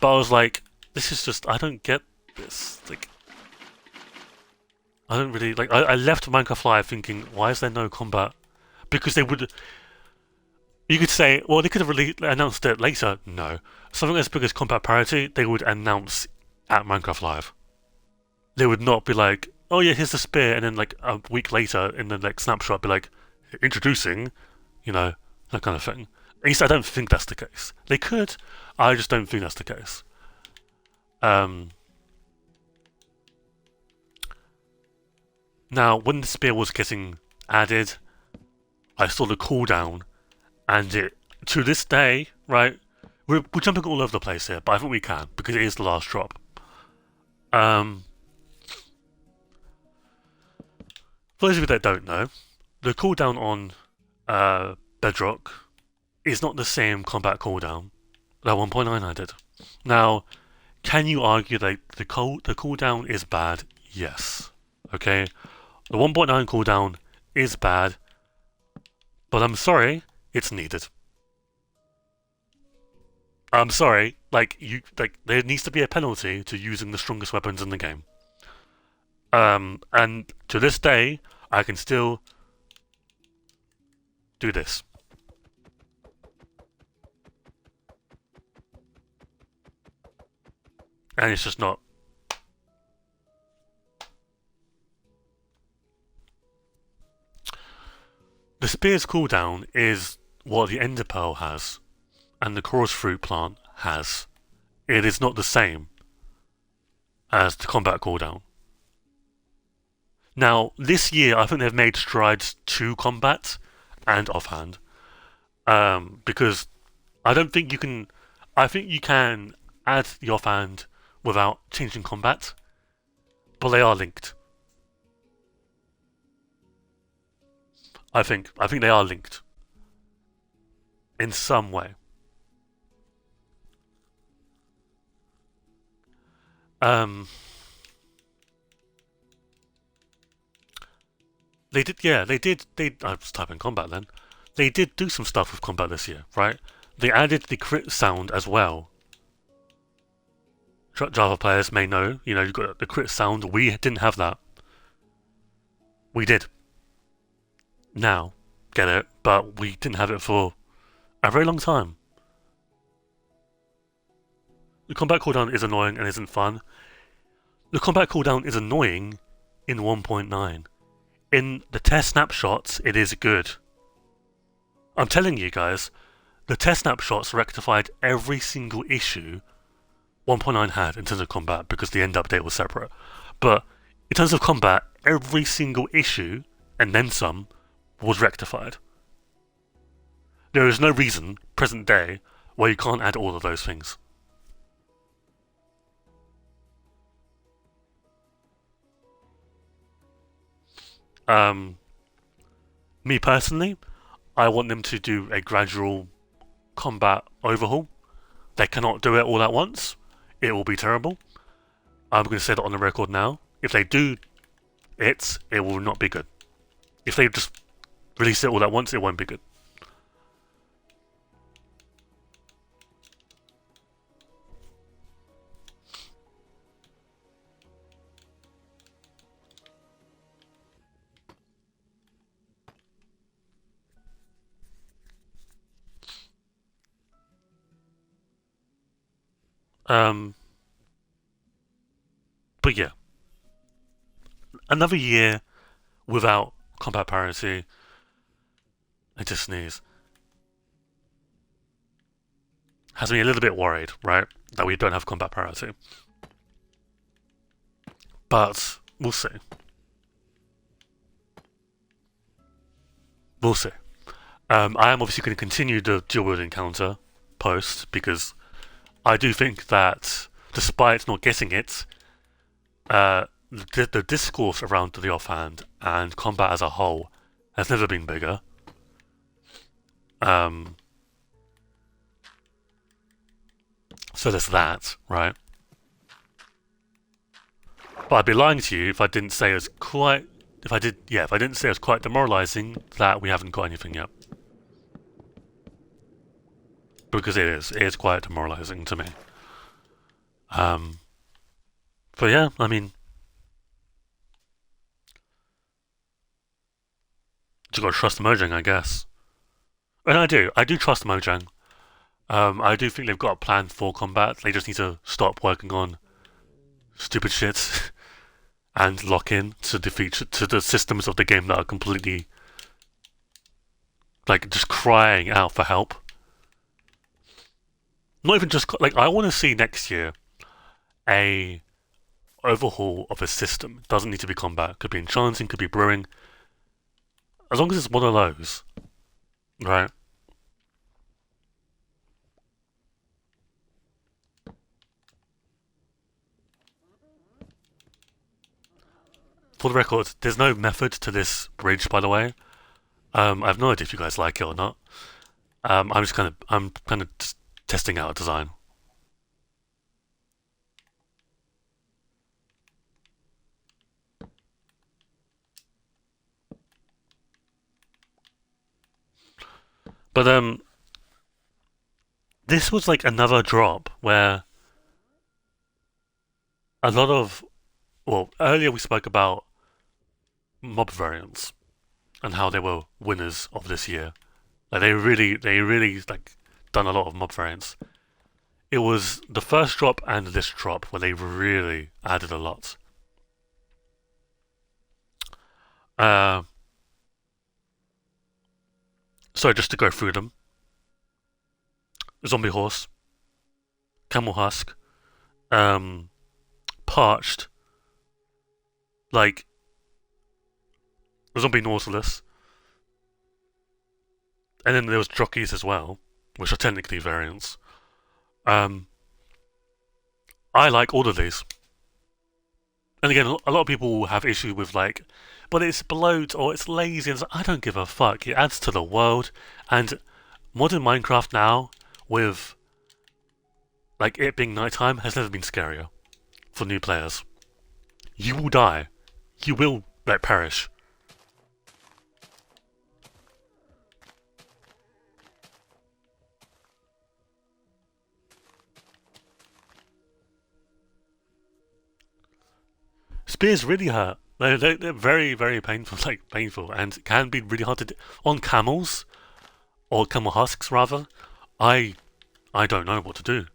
I was like, this is just, I don't get this. Like, I don't really, like, I left Minecraft Live thinking, why is there no combat? Because they would, you could say, well, they could have really announced it later. No. Something as big as combat parity, they would announce at Minecraft Live. They would not be like, oh yeah, here's the spear, and then like a week later in the like snapshot be like, introducing, you know, that kind of thing. At least I don't think that's the case. They could, I just don't think that's the case. Now, when the spear was getting added, I saw the cooldown, and it, to this day, right, we're jumping all over the place here, but I think we can, because it is the last drop. For those of you that don't know, the cooldown on Bedrock is not the same combat cooldown that 1.9 added. Now, can you argue that the cooldown is bad? Yes. Okay? The 1.9 cooldown is bad, but I'm sorry, it's needed. I'm sorry, there needs to be a penalty to using the strongest weapons in the game. And to this day, I can still do this. And it's just not. The spear's cooldown is what the Ender Pearl has, and the Chorus Fruit plant has. It is not the same as the combat cooldown. Now, this year, I think they've made strides to combat and offhand, because I don't think you can. I think you can add the offhand without changing combat, but they are linked. I think they are linked in some way. They did. I was typing combat then. They did do some stuff with combat this year, right? They added the crit sound as well. Java players may know, you know, you've got the crit sound. We didn't have that. We did. Now, get it, but we didn't have it for a very long time. The combat cooldown is annoying and isn't fun. The combat cooldown is annoying in 1.9. In the test snapshots, it is good. I'm telling you guys, the test snapshots rectified every single issue 1.9 had in terms of combat because the end update was separate. But in terms of combat, every single issue, and then some, was rectified. There is no reason, present day, why you can't add all of those things. Me personally, I want them to do a gradual combat overhaul. They cannot do it all at once. It will be terrible. I'm going to say that on the record now. If they do it will not be good. If they just release it all at once, it won't be good. But yeah, another year without combat parity. I just sneeze. Has me a little bit worried, right, that we don't have combat parity. But we'll see. We'll see. I am obviously going to continue the dual wield encounter post because I do think that despite not getting it, the discourse around the offhand and combat as a whole has never been bigger. So there's that, right? But I'd be lying to you if I didn't say it's quite. If I didn't say it's quite demoralising that we haven't got anything yet. Because it is quite demoralising to me. But yeah, I mean, just gotta trust Mojang, I guess. And I do trust Mojang. I do think they've got a plan for combat. They just need to stop working on stupid shit and lock in to the systems of the game that are completely like just crying out for help. Not even just like I want to see next year a overhaul of a system. It doesn't need to be combat. Could be enchanting. Could be brewing. As long as it's one of those, right? For the record, there's no method to this bridge, by the way. I have no idea if you guys like it or not. I'm kind of just testing out a design. But this was like another drop where a lot of earlier we spoke about mob variants and how they were winners of this year. Like they really like done a lot of mob variants. It was the first drop and this drop where they really added a lot. So just to go through them: zombie horse, camel husk, parched, like zombie nautilus, and then there was jockeys as well, which are technically variants. I like all of these. And again, a lot of people will have issue with like, but it's bloat or it's lazy. And I don't give a fuck. It adds to the world. And modern Minecraft now, with like it being nighttime, has never been scarier for new players. You will die. You will like perish. Spears really hurt. They're very, very painful, like painful, and can be really hard to do. On camels, or camel husks rather, I don't know what to do.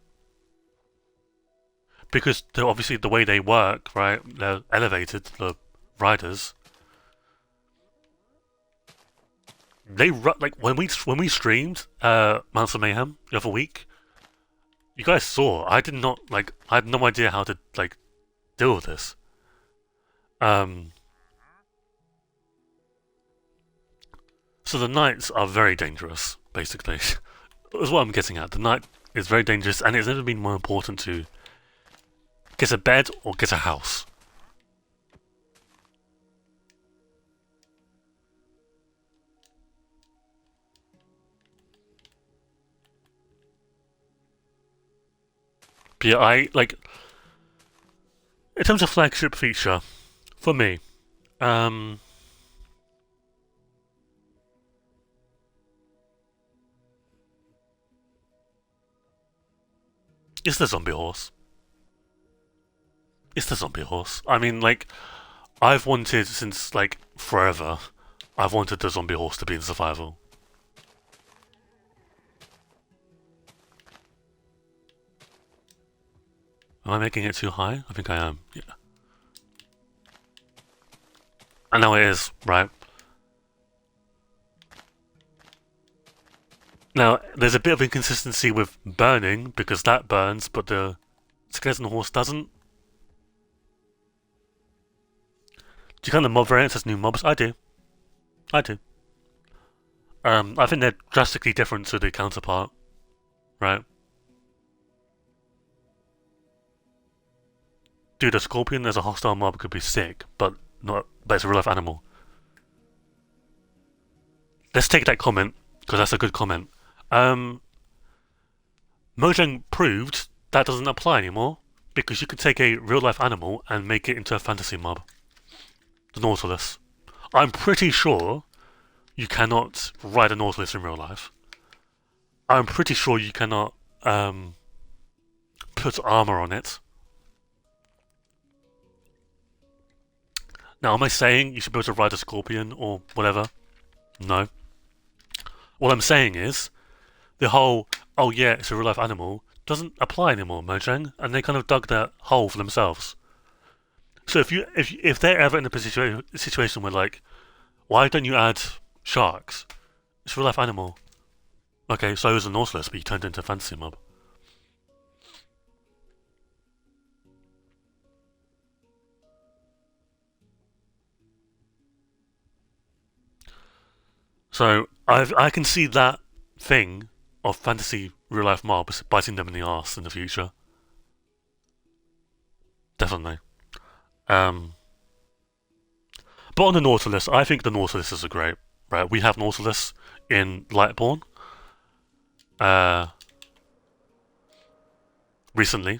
Because obviously the way they work, right, they're elevated, the riders. They like when we streamed Monster Mayhem the other week, you guys saw I had no idea how to like deal with this. So the knights are very dangerous, basically. Is what I'm getting at. The knight is very dangerous, and it's never been more important to get a bed or get a house. But yeah, I like in terms of flagship feature for me. Um, it's the zombie horse. It's the zombie horse. I mean, like, I've wanted since like forever. I've wanted the zombie horse to be in survival. Am I making it too high? I think I am. Yeah. I know it is, right? Now, there's a bit of inconsistency with burning because that burns, but the skeleton horse doesn't. Do you count the mob variants as new mobs? I do. I do. I think they're drastically different to the counterpart, right? Dude, a scorpion as a hostile mob could be sick, but not. But it's a real life animal. Let's take that comment because that's a good comment. Um, Mojang proved that doesn't apply anymore because you can take a real life animal and make it into a fantasy mob. The Nautilus. I'm pretty sure you cannot ride a Nautilus in real life. I'm pretty sure you cannot put armor on it. Now, am I saying you should be able to ride a scorpion or whatever? No. What I'm saying is the whole "oh yeah, it's a real life animal" doesn't apply anymore, Mojang, and they kind of dug that hole for themselves. So if they're ever in a situation where like, why don't you add sharks? It's a real life animal. Okay, so is a Nautilus, but you turned into a fantasy mob. So I can see that thing of fantasy real life mobs biting them in the arse in the future. Definitely. Um, but on the Nautilus, I think the Nautilus is a great. Right, we have Nautilus in Lightborn. Uh, recently,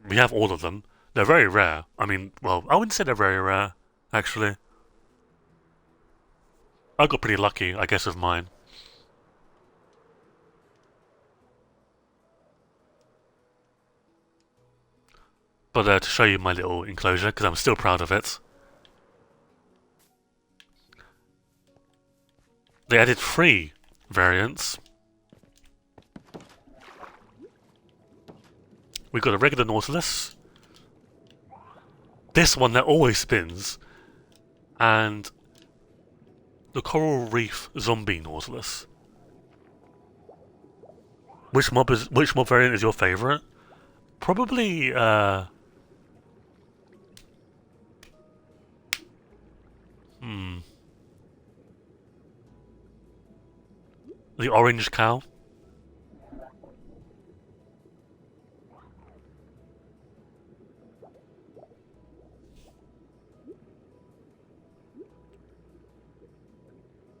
we have all of them. They're very rare. I mean, well, I wouldn't say they're very rare, actually. I got pretty lucky, I guess, with mine. But to show you my little enclosure, because I'm still proud of it, they added 3 variants. We've got a regular Nautilus, this one that always spins, and the Coral Reef Zombie Nautilus. Which mob variant is your favourite? Probably the Orange Cow.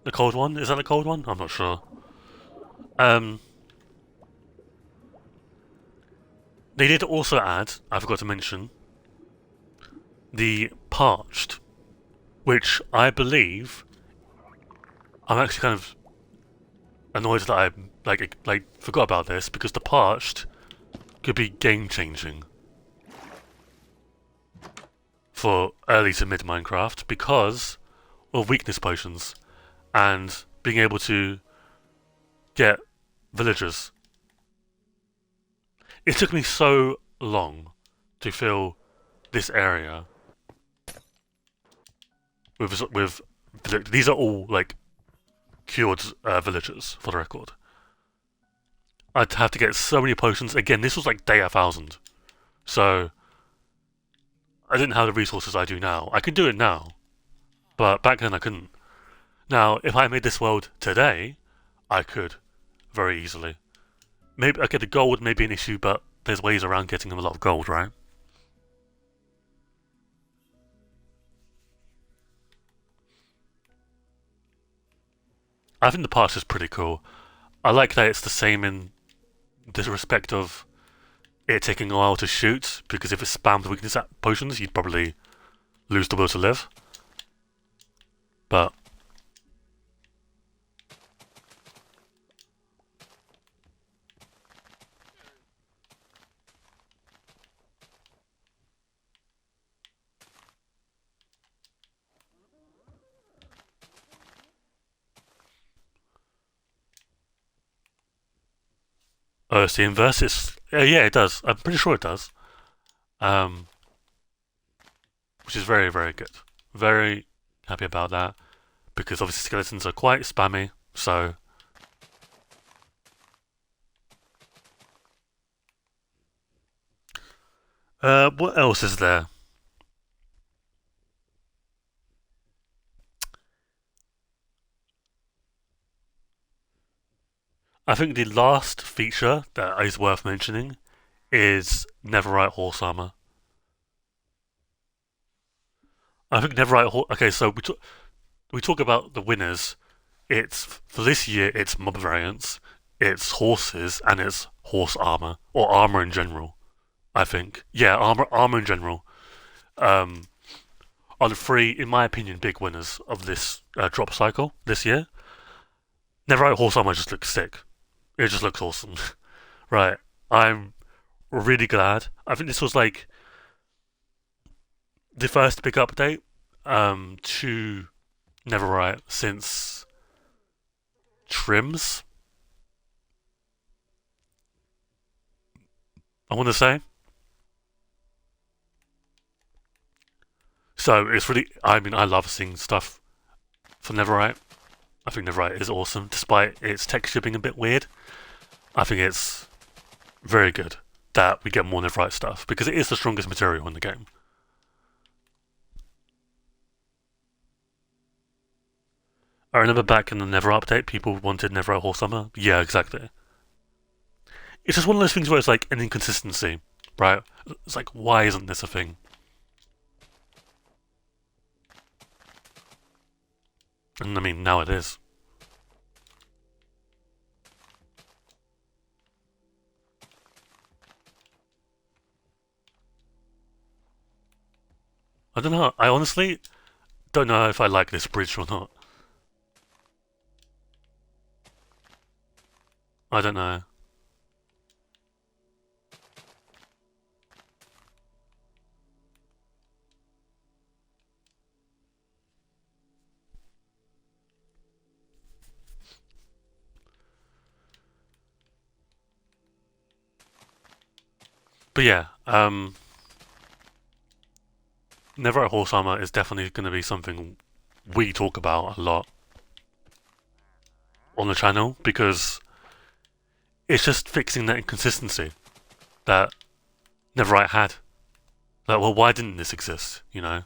The cold one? Is that the cold one? I'm not sure. They did also add, I forgot to mention, the Parched, which I believe I'm actually kind of annoyed that I like forgot about this because the Parched could be game changing for early to mid Minecraft because of weakness potions and being able to get villagers. It took me so long to fill this area with these are all like cured villagers for the record. I'd have to get so many potions again. This was like day 1000, so I didn't have the resources I do now. I can do it now, but back then I couldn't. Now, if I made this world today, I could very easily. Maybe okay, the gold may be an issue, but there's ways around getting a lot of gold, right? I think the parts is pretty cool. I like that it's the same in the respect of it taking a while to shoot, because if it spammed weakness at potions, you'd probably lose the will to live. But it's the inverse. It's yeah, it does. I'm pretty sure it does. Um, which is very, very good. Very happy about that, because obviously skeletons are quite spammy. So what else is there? I think the last feature that is worth mentioning is Neverite Horse Armor. I think Neverite Horse. Okay, so we talk about the winners. It's for this year. It's mob variants, it's horses, and it's horse armor or armor in general. I think, yeah, armor in general. Um, are the three, in my opinion, big winners of this drop cycle this year. Neverite Horse Armor just looks sick. It just looks awesome. Right. I'm really glad. I think this was like the first big update to Neverite since Trims, I want to say. So it's really, I mean, I love seeing stuff for Neverite. I think Neverite is awesome, despite its texture being a bit weird. I think it's very good that we get more Neverite stuff, because it is the strongest material in the game. I remember back in the Never update, people wanted Neverite Horse Summer. Yeah, exactly. It's just one of those things where it's like an inconsistency, right? It's like, why isn't this a thing? And I mean, now it is. I don't know. I honestly don't know if I like this bridge or not. I don't know. But yeah, Neverite Horse Armor is definitely going to be something we talk about a lot on the channel, because it's just fixing that inconsistency that Neverite had. Like, well, why didn't this exist? You know?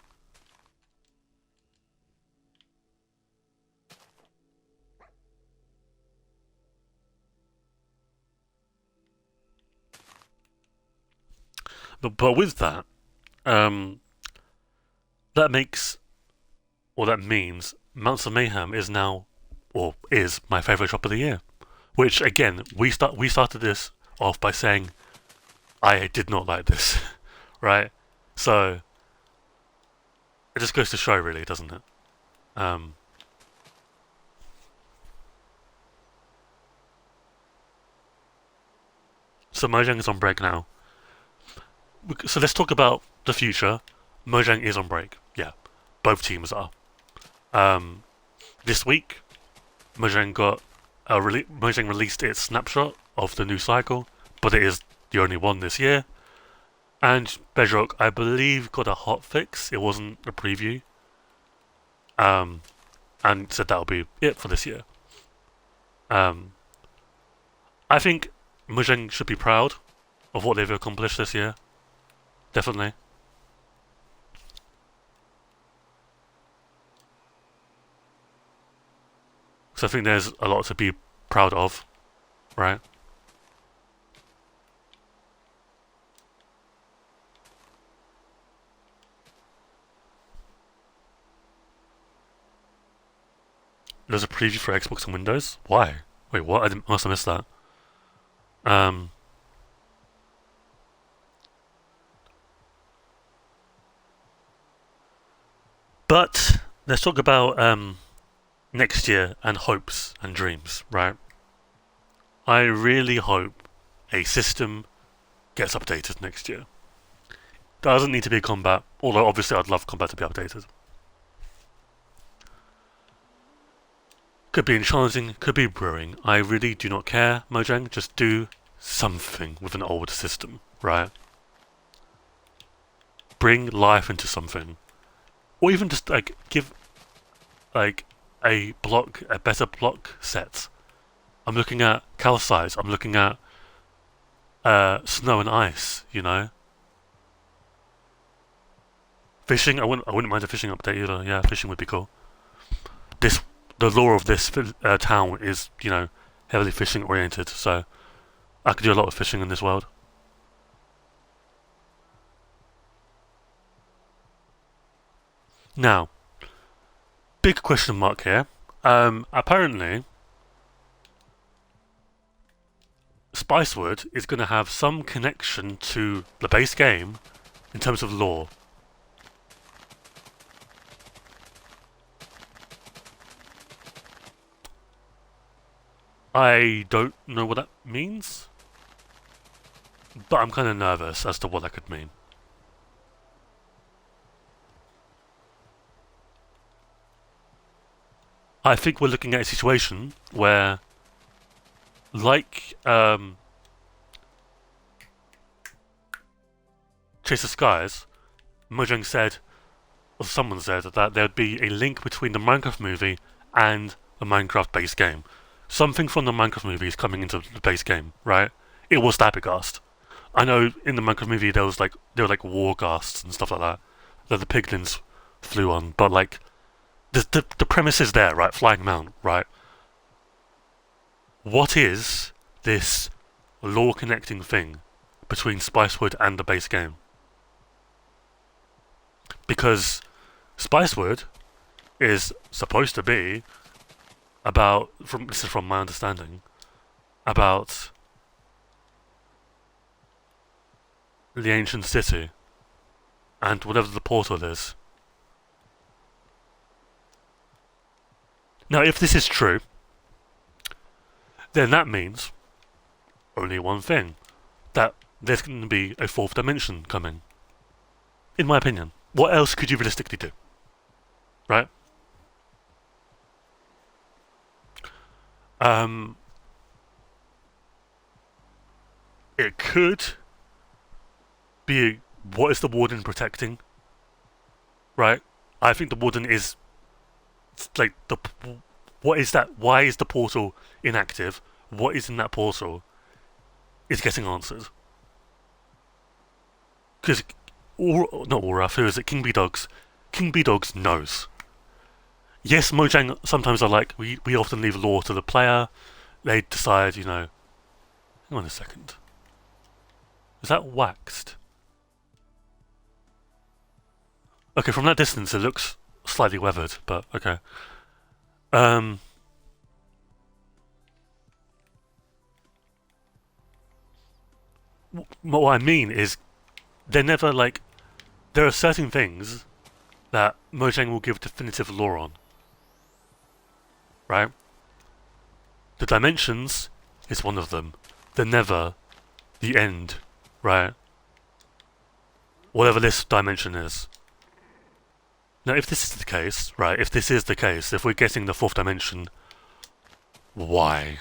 But with that, um, that makes, or that means, Mounts of Mayhem is now, or is my favorite drop of the year. Which again, we started this off by saying I did not like this, right? So it just goes to show, really, doesn't it? Um, so Mojang is on break now. So let's talk about the future. Mojang is on break. Yeah, both teams are. Um, this week, Mojang released its snapshot of the new cycle, but it is the only one this year. And Bedrock, I believe, got a hot fix. It wasn't a preview. Um, and said that'll be it for this year. Um, I think Mojang should be proud of what they've accomplished this year. Definitely. So I think there's a lot to be proud of, right? There's a preview for Xbox and Windows. Why? Wait, what? I must have missed that. Um, But let's talk about next year and hopes and dreams, right? I really hope a system gets updated next year. Doesn't need to be combat, although obviously I'd love combat to be updated. Could be enchanting, could be brewing. I really do not care, Mojang. Just do something with an old system, right? Bring life into something. Or even just like give like a better block set. I'm looking at calcite, I'm looking at snow and ice, you know? Fishing, I wouldn't mind a fishing update either. Yeah, fishing would be cool. The lore of this town is, you know, heavily fishing oriented, so I could do a lot of fishing in this world. Now, big question mark here. Apparently, Spicewood is going to have some connection to the base game in terms of lore. I don't know what that means, but I'm kind of nervous as to what that could mean. I think we're looking at a situation where, like Chase of Skies, Mojang said, or someone said, that there'd be a link between the Minecraft movie and the Minecraft base game. Something from the Minecraft movie is coming into the base game, right? It was Stabberghast. I know in the Minecraft movie there were like war ghasts and stuff like that the piglins flew on, but like the premise is there, right? Flying Mount, right? What is this lore connecting thing between Spicewood and the base game? Because Spicewood is supposed to be about, this is from my understanding, about the ancient city and whatever the portal is. Now, if this is true, then that means only one thing, that there's going to be a fourth dimension coming. In my opinion. What else could you realistically do? Right? It could be, what is the Warden protecting? Right? I think the Warden is like what is that? Why is the portal inactive? What is in that portal is getting answered. Because not Oraf, who is it? King B Dogs. King B Dogs knows. Yes, Mojang sometimes are like, we often leave lore to the player. They decide, you know. Hang on a second. Is that waxed? Okay, from that distance it looks slightly weathered, but okay. What I mean is, they're never like, there are certain things that Mojang will give definitive lore on. Right? The dimensions is one of them. They're never the end, right? Whatever this dimension is. Now, if this is the case, right, if this is the case, if we're getting the fourth dimension, why?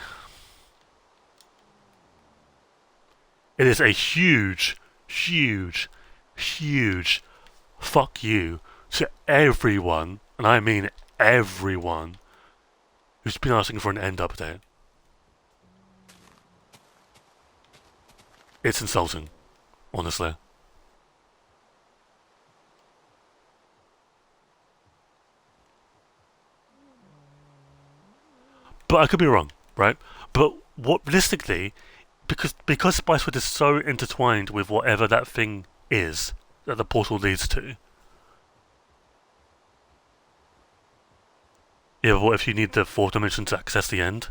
It is a huge, huge, huge fuck you to everyone, and I mean everyone, who's been asking for an end update. It's insulting, honestly. But I could be wrong, right? But what realistically, because Spicewood is so intertwined with whatever that thing is that the portal leads to. Yeah, what if you need the fourth dimension to access the end?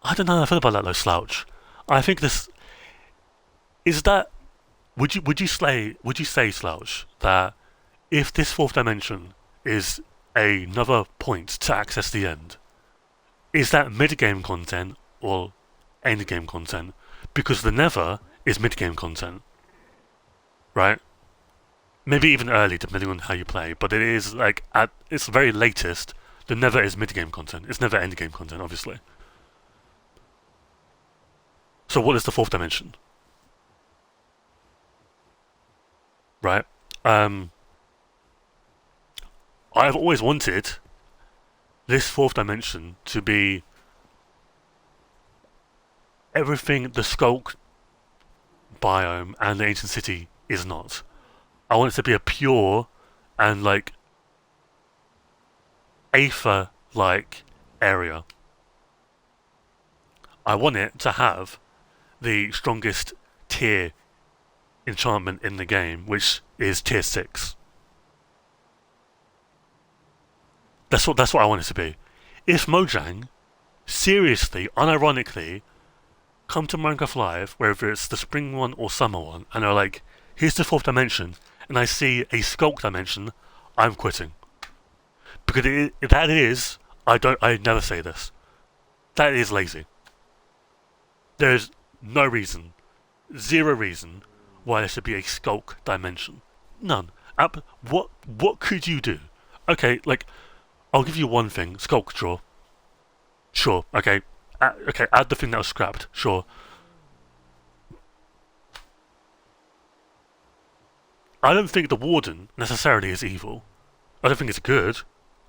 I don't know how I feel about that though, Slouch. I think this is that. Would you say, Slouch, that if this fourth dimension is another point to access the end, is that mid-game content or end-game content? Because the Nether is mid-game content, right? Maybe even early, depending on how you play. But it is like at its very latest, the Nether is mid-game content. It's never end-game content, obviously. So what is the fourth dimension? Right? I've always wanted this fourth dimension to be everything the Skulk biome and the ancient city is not. I want it to be a pure and like Aether like area. I want it to have the strongest tier enchantment in the game, which is tier 6. That's what I want it to be. If Mojang seriously, unironically, come to Minecraft Live, whether it's the spring one or summer one, and they're like, here's the fourth dimension, and I see a Skulk dimension, I'm quitting. Because I never say this. That is lazy. There's no reason, zero reason, why there should be a Skulk dimension. None. What could you do? Okay, like, I'll give you one thing. Skulk draw. Sure. Okay. Okay. Add the thing that was scrapped. Sure. I don't think the Warden necessarily is evil. I don't think it's good.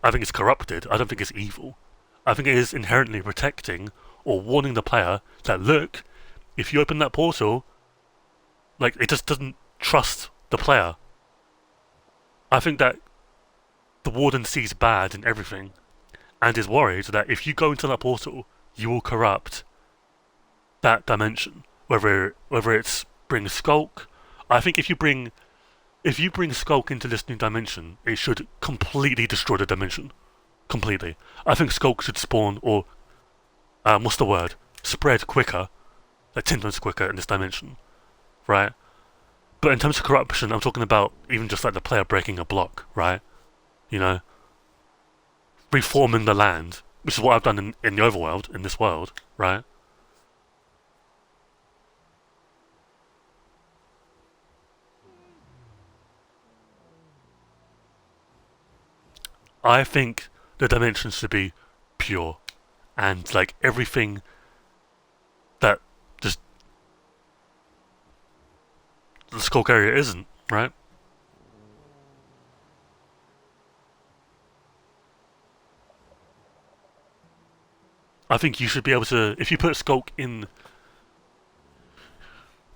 I think it's corrupted. I don't think it's evil. I think it is inherently protecting or warning the player that, look, if you open that portal, like, it just doesn't trust the player. I think that the Warden sees bad in everything and is worried that if you go into that portal, you will corrupt that dimension. Whether it's bring Skulk, I think if you bring Skulk into this new dimension, it should completely destroy the dimension. Completely. I think Skulk should spawn or what's the word? Spread quicker, like 10 times quicker in this dimension, right? But in terms of corruption, I'm talking about even just like the player breaking a block, right? You know, reforming the land, which is what I've done in the overworld, in this world, right? I think the dimensions should be pure, and like everything that just the Skulk area isn't, right? I think you should be able to, if you put Skulk in,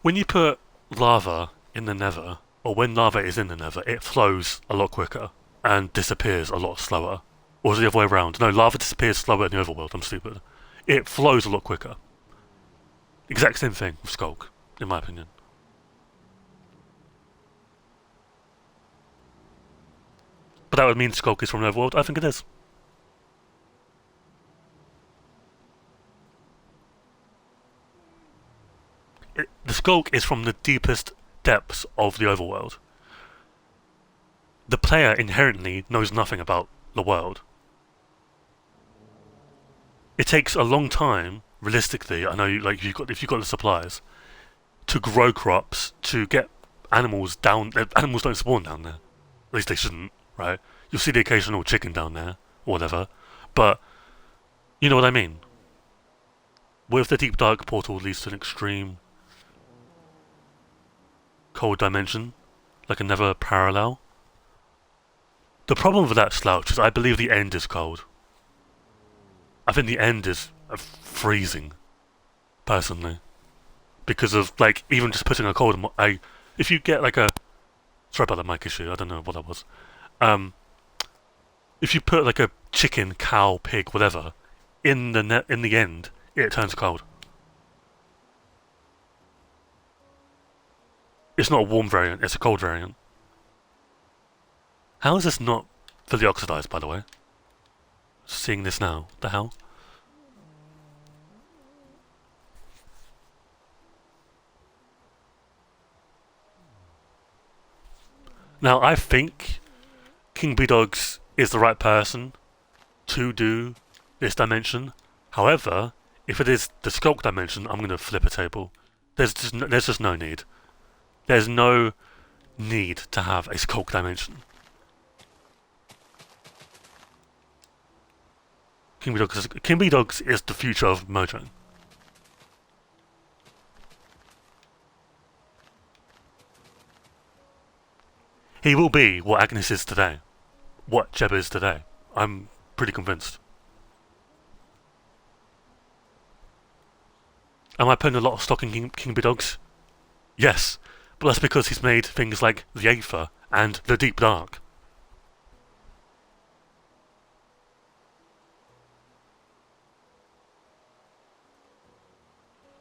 when you put lava in the Nether, or when lava is in the Nether, it flows a lot quicker and disappears a lot slower. Or is it the other way around? No, lava disappears slower in the overworld. I'm stupid. It flows a lot quicker. Exact same thing with Skulk, in my opinion. But that would mean Skulk is from the overworld. I think it is. The Skulk is from the deepest depths of the overworld. The player inherently knows nothing about the world. It takes a long time, realistically. I know, like if you've got the supplies to grow crops, to get animals down. Animals don't spawn down there. At least they shouldn't, right? You'll see the occasional chicken down there, or whatever. But you know what I mean. With the deep dark portal leads to an extreme cold dimension, like a Nether parallel. The problem with that, Slouch, is I believe the end is cold. I think the end is freezing, personally, because of like even just putting a cold. If you get like a, sorry about the mic issue. I don't know what that was. If you put like a chicken, cow, pig, whatever, in the end, it turns cold. It's not a warm variant, it's a cold variant. How is this not fully oxidized, by the way? Seeing this now. The hell? Now, I think King B-Dogs is the right person to do this dimension. However, if it is the Skulk dimension, I'm going to flip a table. There's just no need. There's no need to have a Skulk dimension. King B-Dogs is the future of Mojang. He will be what Agnes is today. What Jeb is today. I'm pretty convinced. Am I putting a lot of stock in King B-Dogs? Yes, but that's because he's made things like the Aether and the Deep Dark.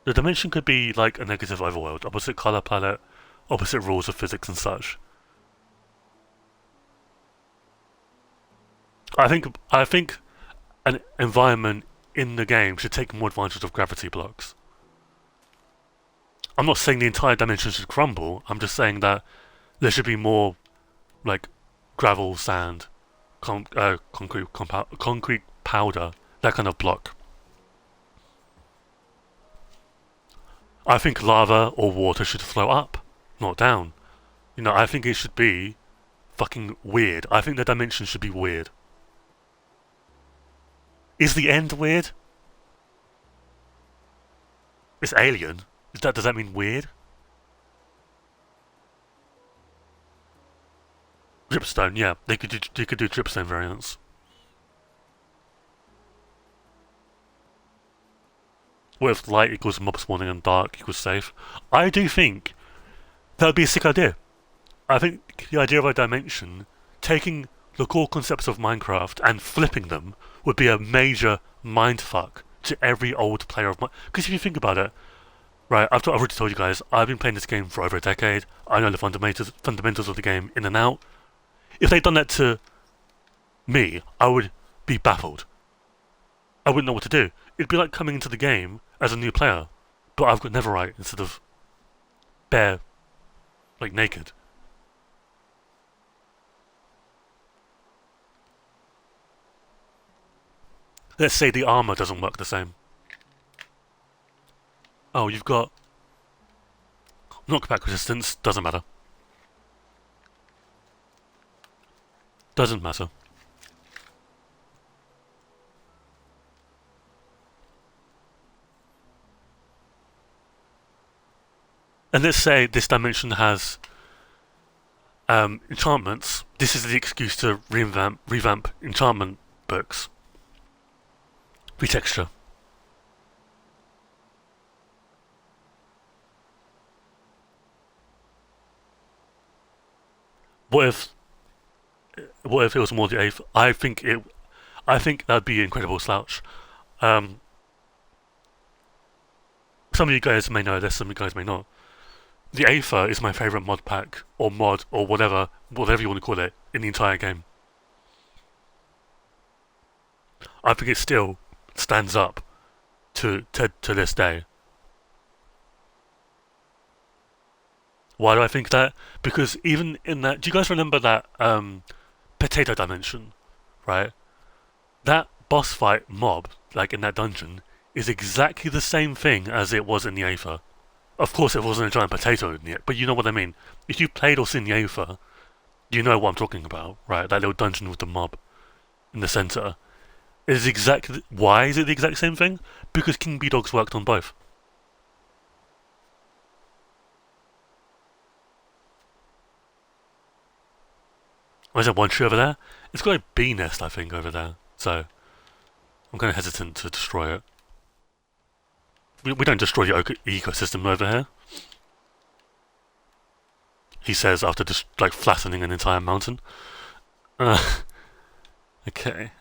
The dimension could be like a negative overworld, opposite color palette, opposite rules of physics and such. I think an environment in the game should take more advantage of gravity blocks. I'm not saying the entire dimension should crumble, I'm just saying that there should be more, like, gravel, sand, concrete powder, that kind of block. I think lava or water should flow up, not down. You know, I think it should be fucking weird. I think the dimension should be weird. Is the end weird? It's alien. Does that mean weird? Dripstone, yeah. They could do dripstone variants. What if light equals mob spawning and dark equals safe? I do think that would be a sick idea. I think the idea of a dimension, taking the core concepts of Minecraft and flipping them, would be a major mindfuck to every old player of Minecraft. Because if you think about it, right, I've already told you guys, I've been playing this game for over a decade. I know the fundamentals of the game in and out. If they'd done that to me, I would be baffled. I wouldn't know what to do. It'd be like coming into the game as a new player, but I've got Netherite instead of bare, like naked. Let's say the armor doesn't work the same. Oh, you've got knockback resistance, doesn't matter. Doesn't matter. And let's say this dimension has enchantments. This is the excuse to revamp enchantment books. Retexture. What if it was more the 8th? I think that'd be an incredible slouch. Some of you guys may know this, some of you guys may not. The Aether is my favourite mod pack, or mod, or whatever you want to call it, in the entire game. I think it still stands up to this day. Why do I think that? Because even in that, do you guys remember that potato dimension, right? That boss fight mob, like in that dungeon, is exactly the same thing as it was in the Aether. Of course, it wasn't a giant potato in it, but you know what I mean. If you played or seen the Aether, you know what I'm talking about, right? That little dungeon with the mob in the center. Is exactly why is it the exact same thing? Because King B-Dogs worked on both. Where's that one tree over there? It's got a bee nest, I think, over there. So I'm kind of hesitant to destroy it. We don't destroy the ecosystem over here. He says after just like flattening an entire mountain. Okay.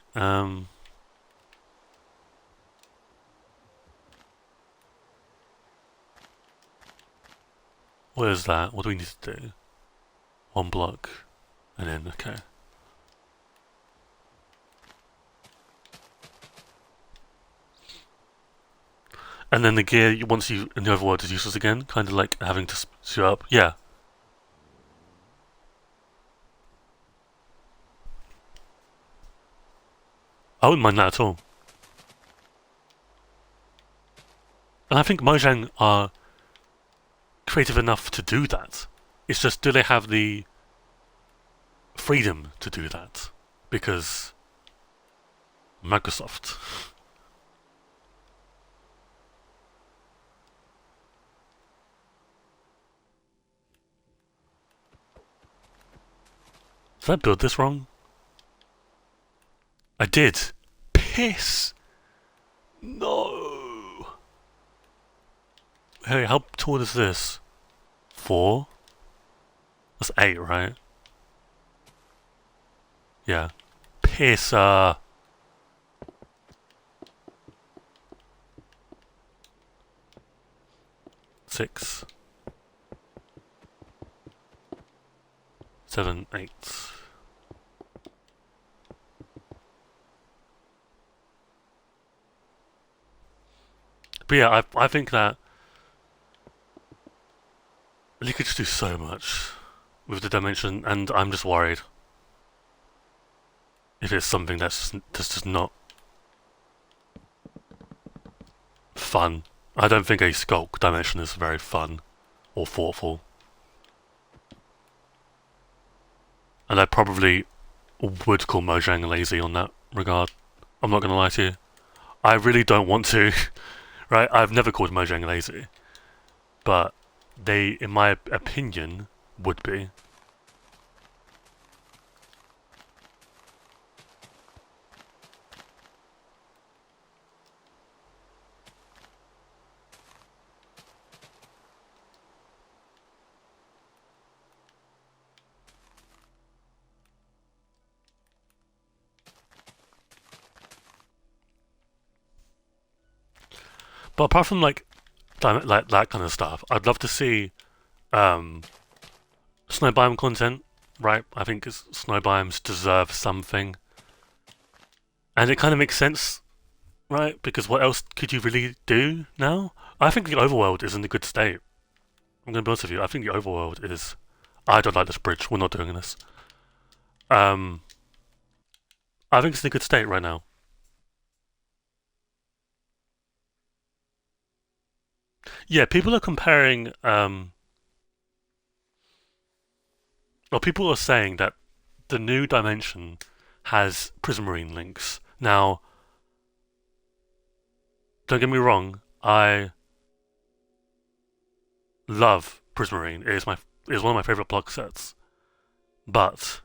What is that? What do we need to do? One block. And then, okay. And then the gear, once you in the overworld, is useless again, kind of like having to shoot up. Yeah. I wouldn't mind that at all. And I think Mojang are creative enough to do that. It's just, do they have the freedom to do that? Because Microsoft. Did I build this wrong? I did. Piss! No! Hey, how tall is this? 4? That's 8, right? Yeah. Pisser! 6. 7, 8. But yeah, I think that you could just do so much with the dimension, and I'm just worried if it's something that's just not fun. I don't think a Skulk dimension is very fun or thoughtful. And I probably would call Mojang lazy on that regard. I'm not going to lie to you. I really don't want to. Right? I've never called Mojang lazy. But they, in my opinion, would be. But apart from like that kind of stuff, I'd love to see snow biome content. Right? I think snow biomes deserve something, and it kind of makes sense, right? Because what else could you really do now? I think the overworld is in a good state. I'm going to be honest with you. I think the overworld is. I don't like this bridge. We're not doing this. I think it's in a good state right now. Yeah, people are comparing. Well, people are saying that the new dimension has Prismarine links. Now, don't get me wrong. I love Prismarine. It is one of my favorite block sets, but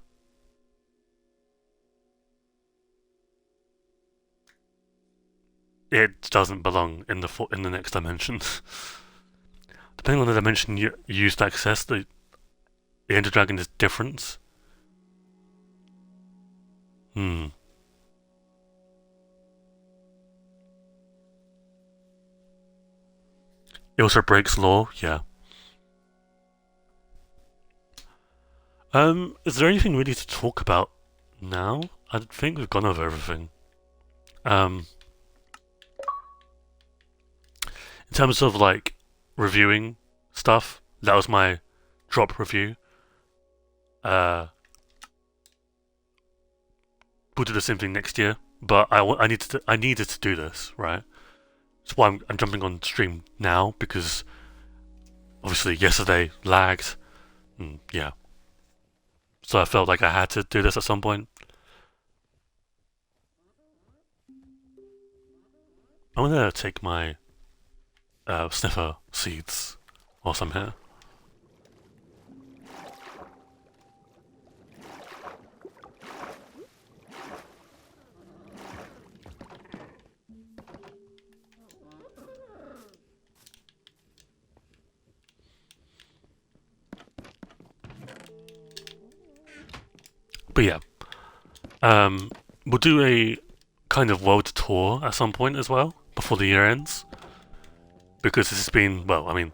it doesn't belong in the next dimension. Depending on the dimension you use to access, the Ender Dragon is different. It also breaks law, yeah. Is there anything we need to talk about now? I think we've gone over everything. In terms of like reviewing stuff, that was my drop review. We'll do the same thing next year, but I needed to do this, right? That's why I'm jumping on stream now, because obviously yesterday lagged. Yeah. So I felt like I had to do this at some point. I'm gonna take my sniffer seeds whilst I'm here. But yeah, we'll do a kind of world tour at some point as well before the year ends, because this has been, well, I mean,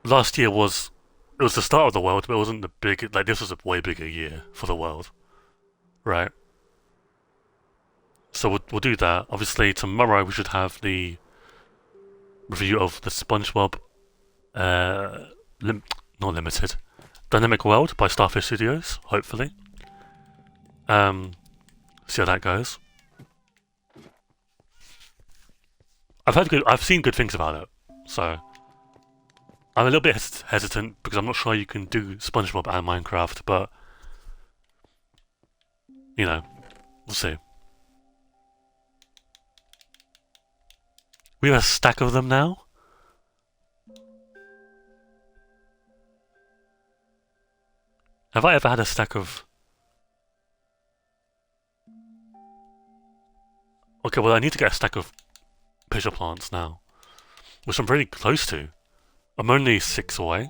last year was the start of the world, but it wasn't the big, like, this was a way bigger year for the world, right? So we'll do that. Obviously, tomorrow we should have the review of the SpongeBob, not limited, Dynamic World by Starfish Studios. Hopefully, see how that goes. I've seen good things about it, so I'm a little bit hesitant because I'm not sure you can do SpongeBob and Minecraft, but you know, we'll see. We have a stack of them now. Have I ever had a stack of? Okay, well I need to get a stack of pitcher plants now, which I'm really close to. I'm only 6 away.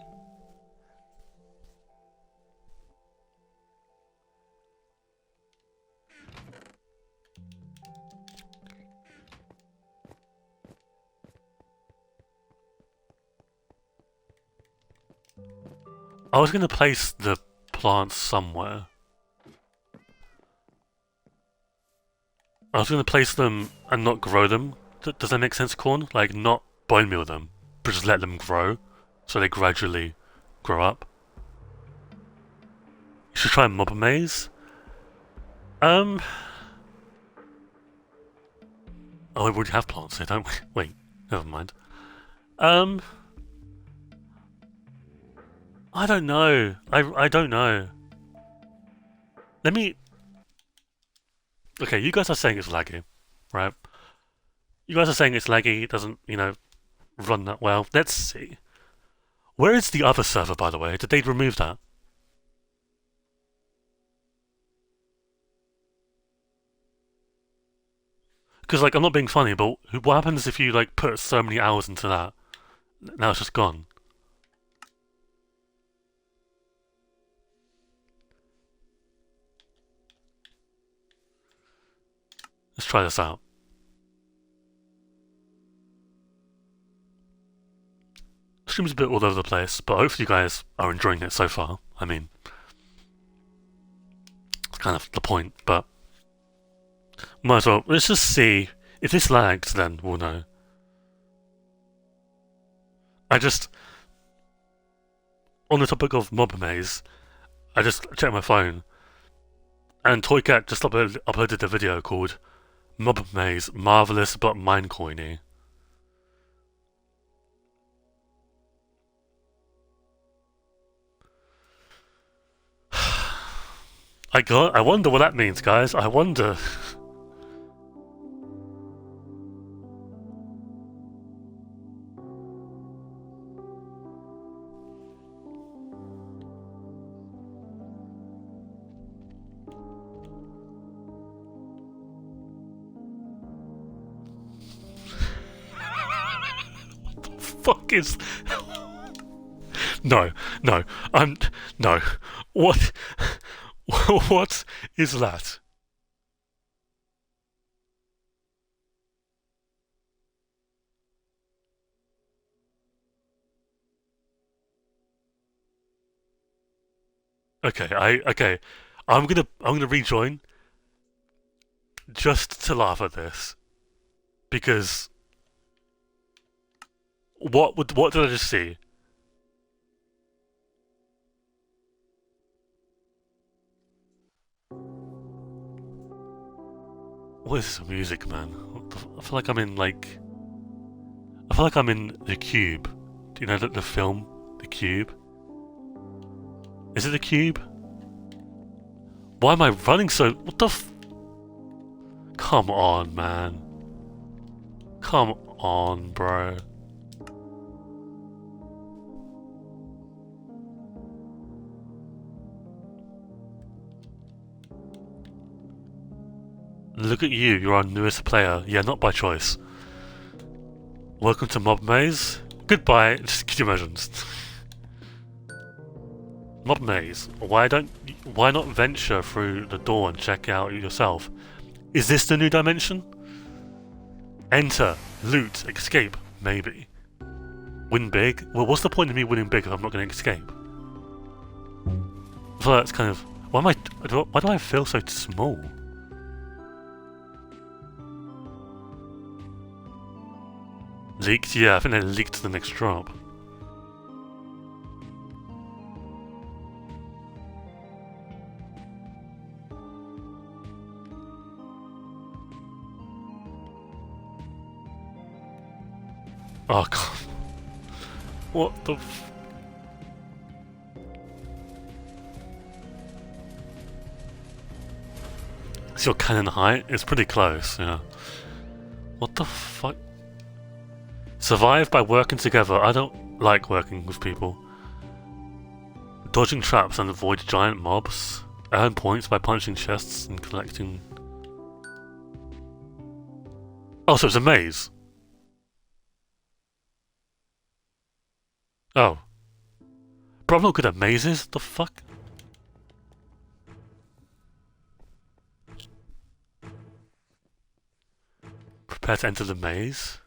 I was going to place the plants somewhere. I was going to place them and not grow them. Does that make sense, Corn? Like, not bone meal them, but just let them grow so they gradually grow up. You should try Mob Maze. Oh, we already have plants here, don't we? Wait, never mind. I don't know. I don't know. Let me. Okay, you guys are saying it's laggy, right? You guys are saying it's laggy, it doesn't, run that well. Let's see. Where is the other server, by the way? Did they remove that? Because, like, I'm not being funny, but what happens if you, like, put so many hours into that? Now it's just gone. Let's try this out. Stream's a bit all over the place, but hopefully you guys are enjoying it so far. I mean, it's kind of the point, but might as well. Let's just see. If this lags, then we'll know. On the topic of Mob Maze, I just checked my phone, and Toycat just uploaded a video called Mob Maze Marvelous but Minecoiny. I wonder what that means, guys. I wonder. What the fuck is? No, no, no. What? What is that? Okay. I'm gonna rejoin just to laugh at this because what did I just see? What is this music, man? I feel like I'm in The Cube. Do you know the film The Cube? Is it The Cube? Why am I running so? What the? Come on, man. Come on, bro. Look at you, you're our newest player. Yeah, not by choice. Welcome to Mob Maze. Goodbye. Just could you imagine? Mob Maze. Why not venture through the door and check out yourself? Is this the new dimension? Enter, loot, escape, maybe. Win big? Well, what's the point of me winning big if I'm not going to escape? I feel like that's kind of... Why do I feel so small? Leaked? Yeah, I think they leaked the next drop. Oh god. What the f... Is your cannon height? It's pretty close, yeah. What the fuck? Survive by working together. I don't like working with people. Dodging traps and avoid giant mobs. Earn points by punching chests and collecting... Oh, so it's a maze. Oh. Bro, I'm not good at mazes. The fuck? Prepare to enter the maze.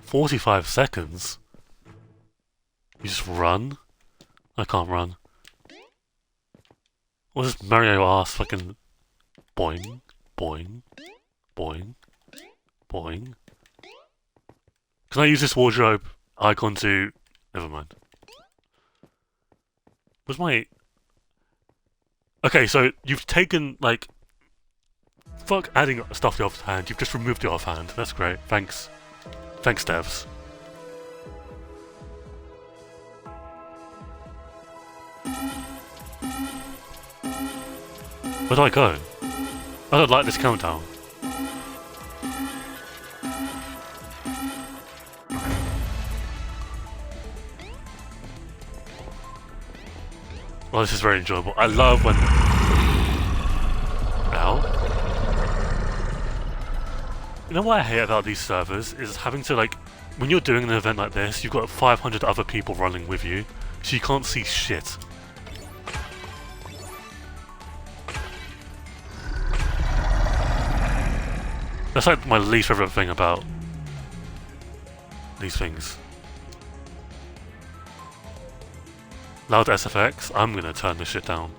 45 seconds? You just run? I can't run. What is Mario ass fucking... Boing, boing, boing, boing. Can I use this wardrobe icon to... Never mind. Where's my... Okay, so you've taken, like... Fuck adding stuff to your offhand, you've just removed your offhand. That's great, thanks. Thanks, devs. Where do I go? I don't like this countdown. Well, this is very enjoyable. I love when... Ow. You know what I hate about these servers? Is having to, like... When you're doing an event like this, you've got 500 other people running with you, so you can't see shit. That's like my least favorite thing about these things. Loud SFX? I'm gonna turn this shit down.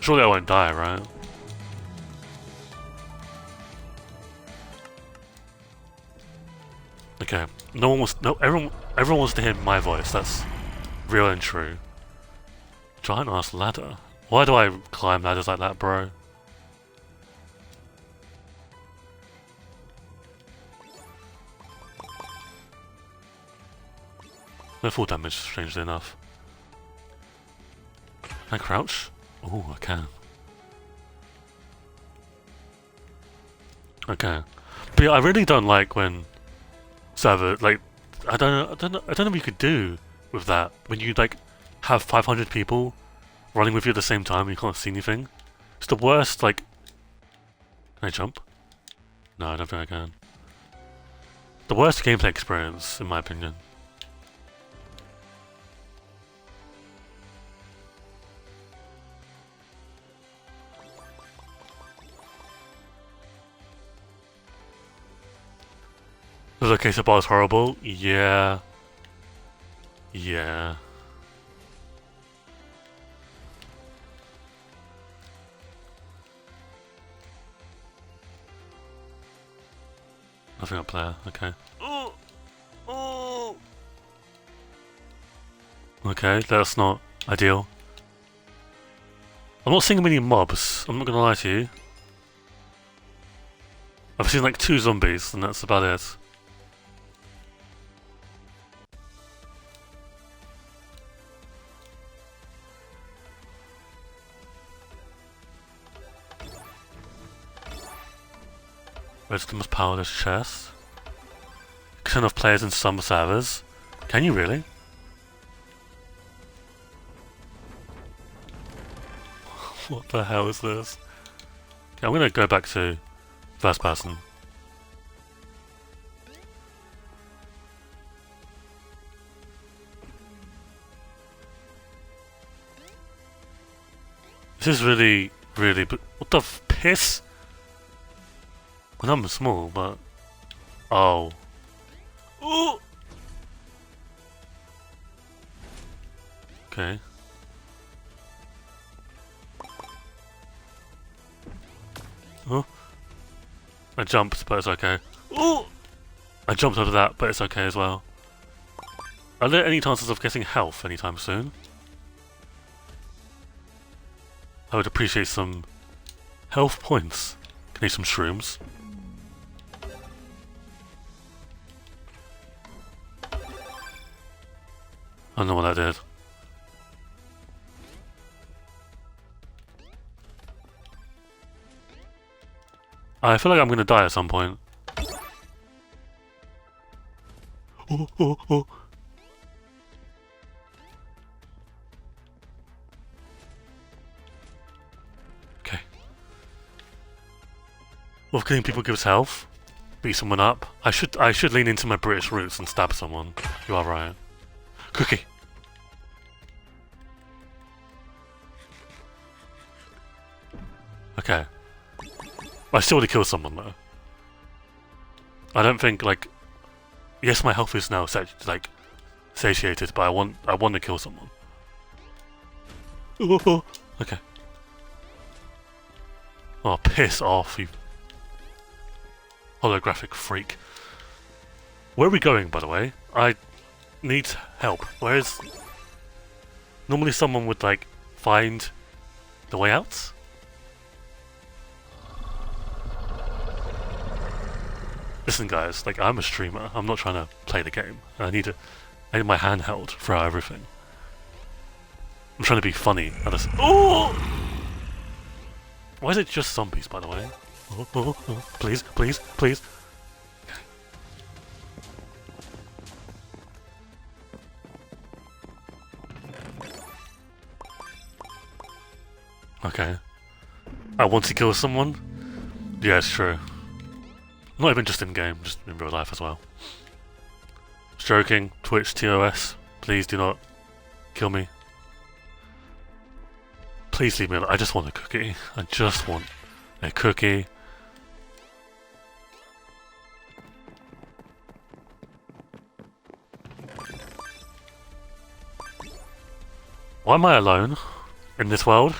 Surely I won't die, right? Okay. Everyone wants to hear my voice, that's real and true. Giant ass ladder. Why do I climb ladders like that, bro? No full damage, strangely enough. Can I crouch? Oh, I can. Okay. But yeah, I really don't like when server, like, I don't know what you could do with that. When you, like, have 500 people running with you at the same time and you can't see anything. It's the worst, like... Can I jump? No, I don't think I can. The worst gameplay experience, in my opinion. Was the case of boss horrible? Yeah. Yeah. Nothing up there, okay. Oh! Oh! Okay, that's not ideal. I'm not seeing many mobs, I'm not gonna lie to you. I've seen like 2 zombies, and that's about it. Register must power this chest. Turn off players in some servers. Can you really? What the hell is this? Okay, I'm gonna go back to first person. This is really, what the piss? Well, I'm small, but... Oh. Ooh! Okay. Oh. I jumped, but it's okay. Ooh! I jumped over that, but it's okay as well. Are there any chances of getting health anytime soon? I would appreciate some health points. Can I need some shrooms? I don't know what that did. I feel like I'm gonna die at some point. Oh, oh, oh. Okay. Well, killing people gives health. Beat someone up. I should lean into my British roots and stab someone. You are right. Cookie. Okay. I still would have killed someone though. I don't think like. Yes, my health is now like satiated, but I want to kill someone. Oh, okay. Oh, piss off, you holographic freak. Where are we going, by the way? I need help. Where's... Normally someone would, like, find the way out? Listen, guys, like, I'm a streamer. I'm not trying to play the game. I need my handheld for everything. I'm trying to be funny. Oh! Why is it just zombies, by the way? Oh, please, please, please. Okay. I want to kill someone? Yeah, it's true. Not even just in game, just in real life as well. Just joking. Twitch, TOS. Please do not kill me. Please leave me alone. I just want a cookie. I just want a cookie. Why am I alone in this world?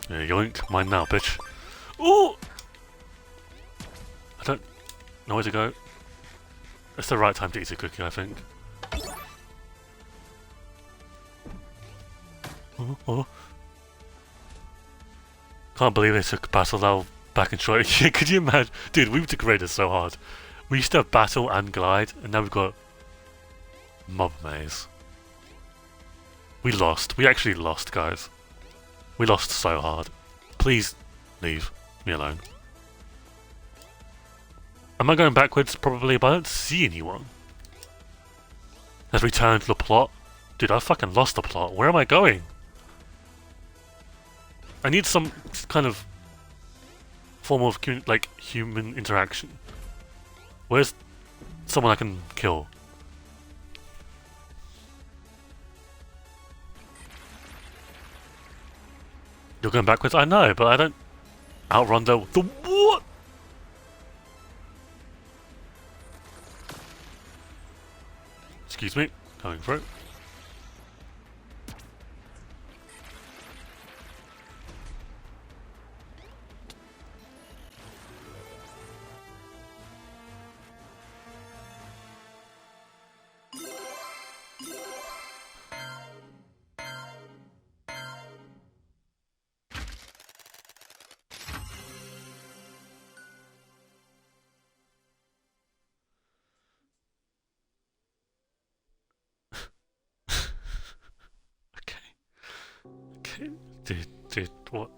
Yeah, yoink. Mine now, bitch. Ooh! I don't know where to go. It's the right time to eat a cookie, I think. Oh. Can't believe they took Battle now back in Troy. Could you imagine? Dude, we've degraded so hard. We used to have Battle and Glide, and now we've got Mob Maze. We lost. We actually lost, guys. We lost so hard. Please leave me alone. Am I going backwards? Probably, but I don't see anyone. Let's return to the plot. Dude, I fucking lost the plot. Where am I going? I need some kind of form of like human interaction. Where's someone I can kill? You're going backwards? I know, but I don't outrun the what? Excuse me, going through. Dude, what?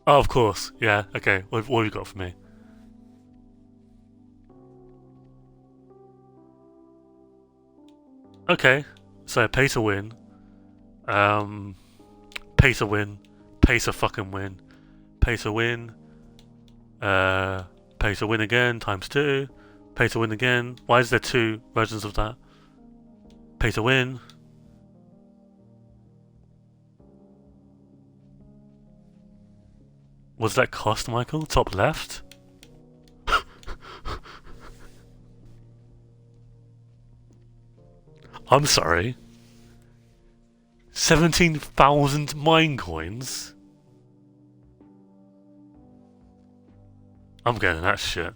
Oh, of course. Yeah, okay. What have you got for me? Okay, so pay to win. Pay to win. Pay to fucking win. Pay to win. Pay to win again, ×2. Pay to win again. Why is there two versions of that? Pay to win. What does that cost, Michael? Top left? I'm sorry. 17,000 mine coins? I'm getting that shit.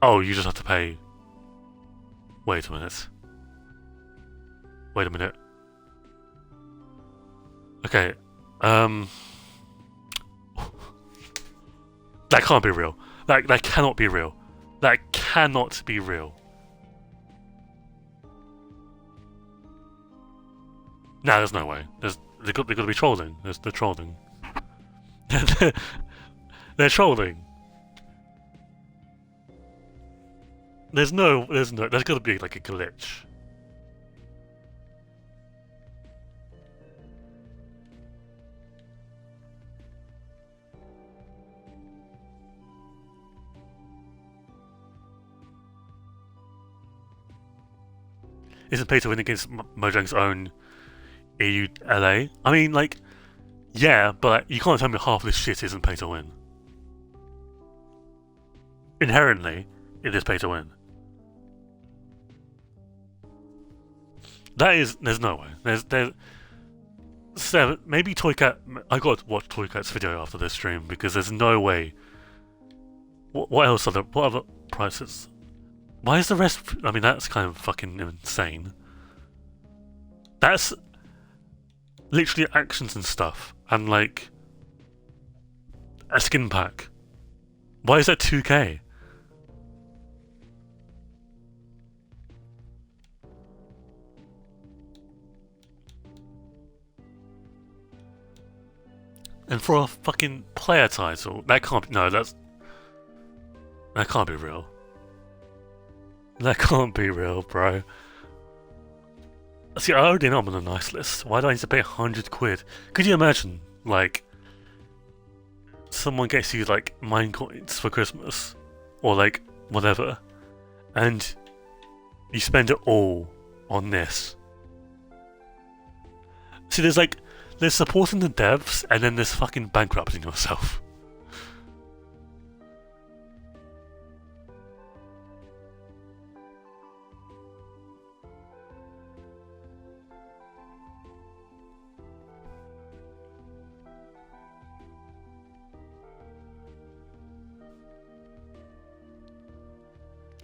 Oh, you just have to pay. Wait a minute. Wait a minute. Okay, That can't be real. That cannot be real. That cannot be real. Nah, there's no way. They've got to be trolling. They're trolling. They're trolling. There's got to be like a glitch. Isn't pay to win against Mojang's own EULA? I mean, like, yeah, but you can't tell me half this shit isn't pay to win. Inherently, it is pay to win. There's no way. There's maybe Toycat. I got to watch Toycat's video after this stream because there's no way. What else are what other prices? Why is the rest? I mean, that's kind of fucking insane. That's literally actions and stuff, and like a skin pack. Why is that 2K? And for a fucking player title, that can't be, that can't be real. That can't be real, bro. See, I already know I'm on a nice list. Why do I need to pay 100 quid? Could you imagine, like, someone gets you, like, mine coins for Christmas? Or, like, whatever. And you spend it all on this. See, there's supporting the devs, and then there's fucking bankrupting yourself.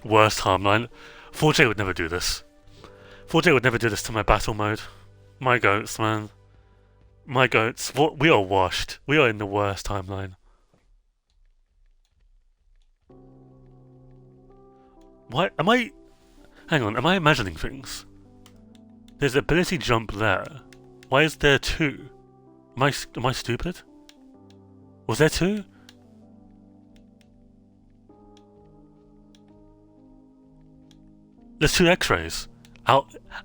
Worst timeline. 4J would never do this. 4J would never do this to my battle mode. My goats, man. My goats. We are washed. We are in the worst timeline. Why am I... Hang on, am I imagining things? There's ability jump there. Why is there 2? Am I stupid? Was there 2? There's 2 X-rays.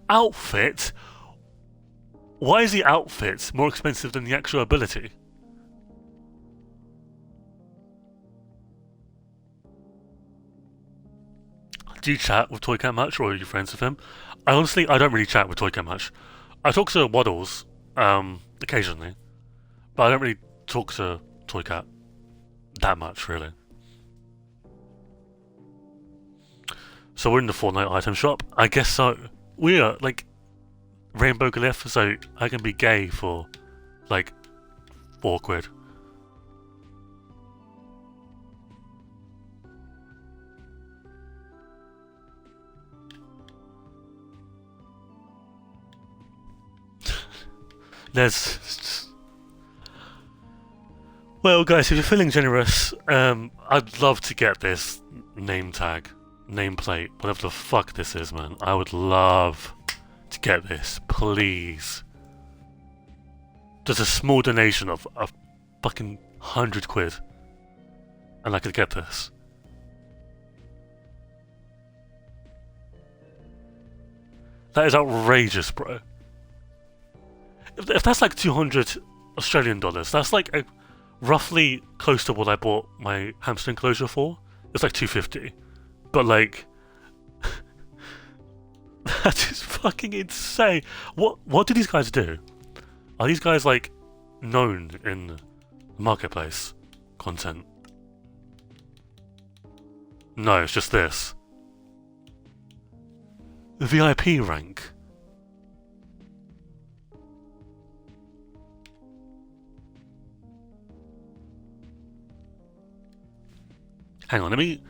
Outfit? Why is the outfit more expensive than the actual ability? Do you chat with Toycat much, or are you friends with him? I don't really chat with Toycat much. I talk to Waddles, occasionally, but I don't really talk to Toycat that much, really. So we're in the Fortnite item shop? I guess so. We are, like, Rainbow Glyph, so I can be gay for, like, 4 quid. Well, guys, if you're feeling generous, I'd love to get this name tag. Nameplate, whatever the fuck this is, man. I would love to get this, please. Just a small donation of fucking 100 quid, and I could get this. That is outrageous, bro. If that's like 200 Australian dollars, that's like roughly close to what I bought my hamster enclosure for. It's like 250. But like, that is fucking insane. What do these guys do? Are these guys like known in marketplace content? No, it's just this. VIP rank. Hang on, let me...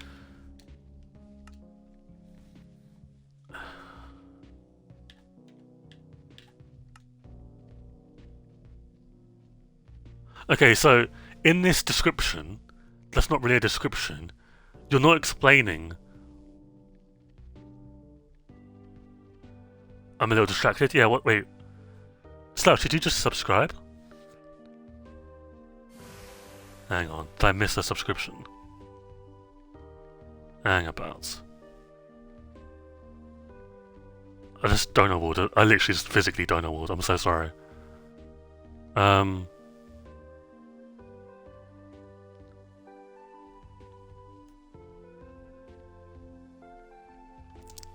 Okay, so in this description, That's not really a description. You're not explaining. I'm a little distracted. Yeah, what? Wait. Slouch, did you just subscribe? Hang on. Did I miss a subscription? Hang about. I just don't know what. I literally just physically don't know what. I'm so sorry.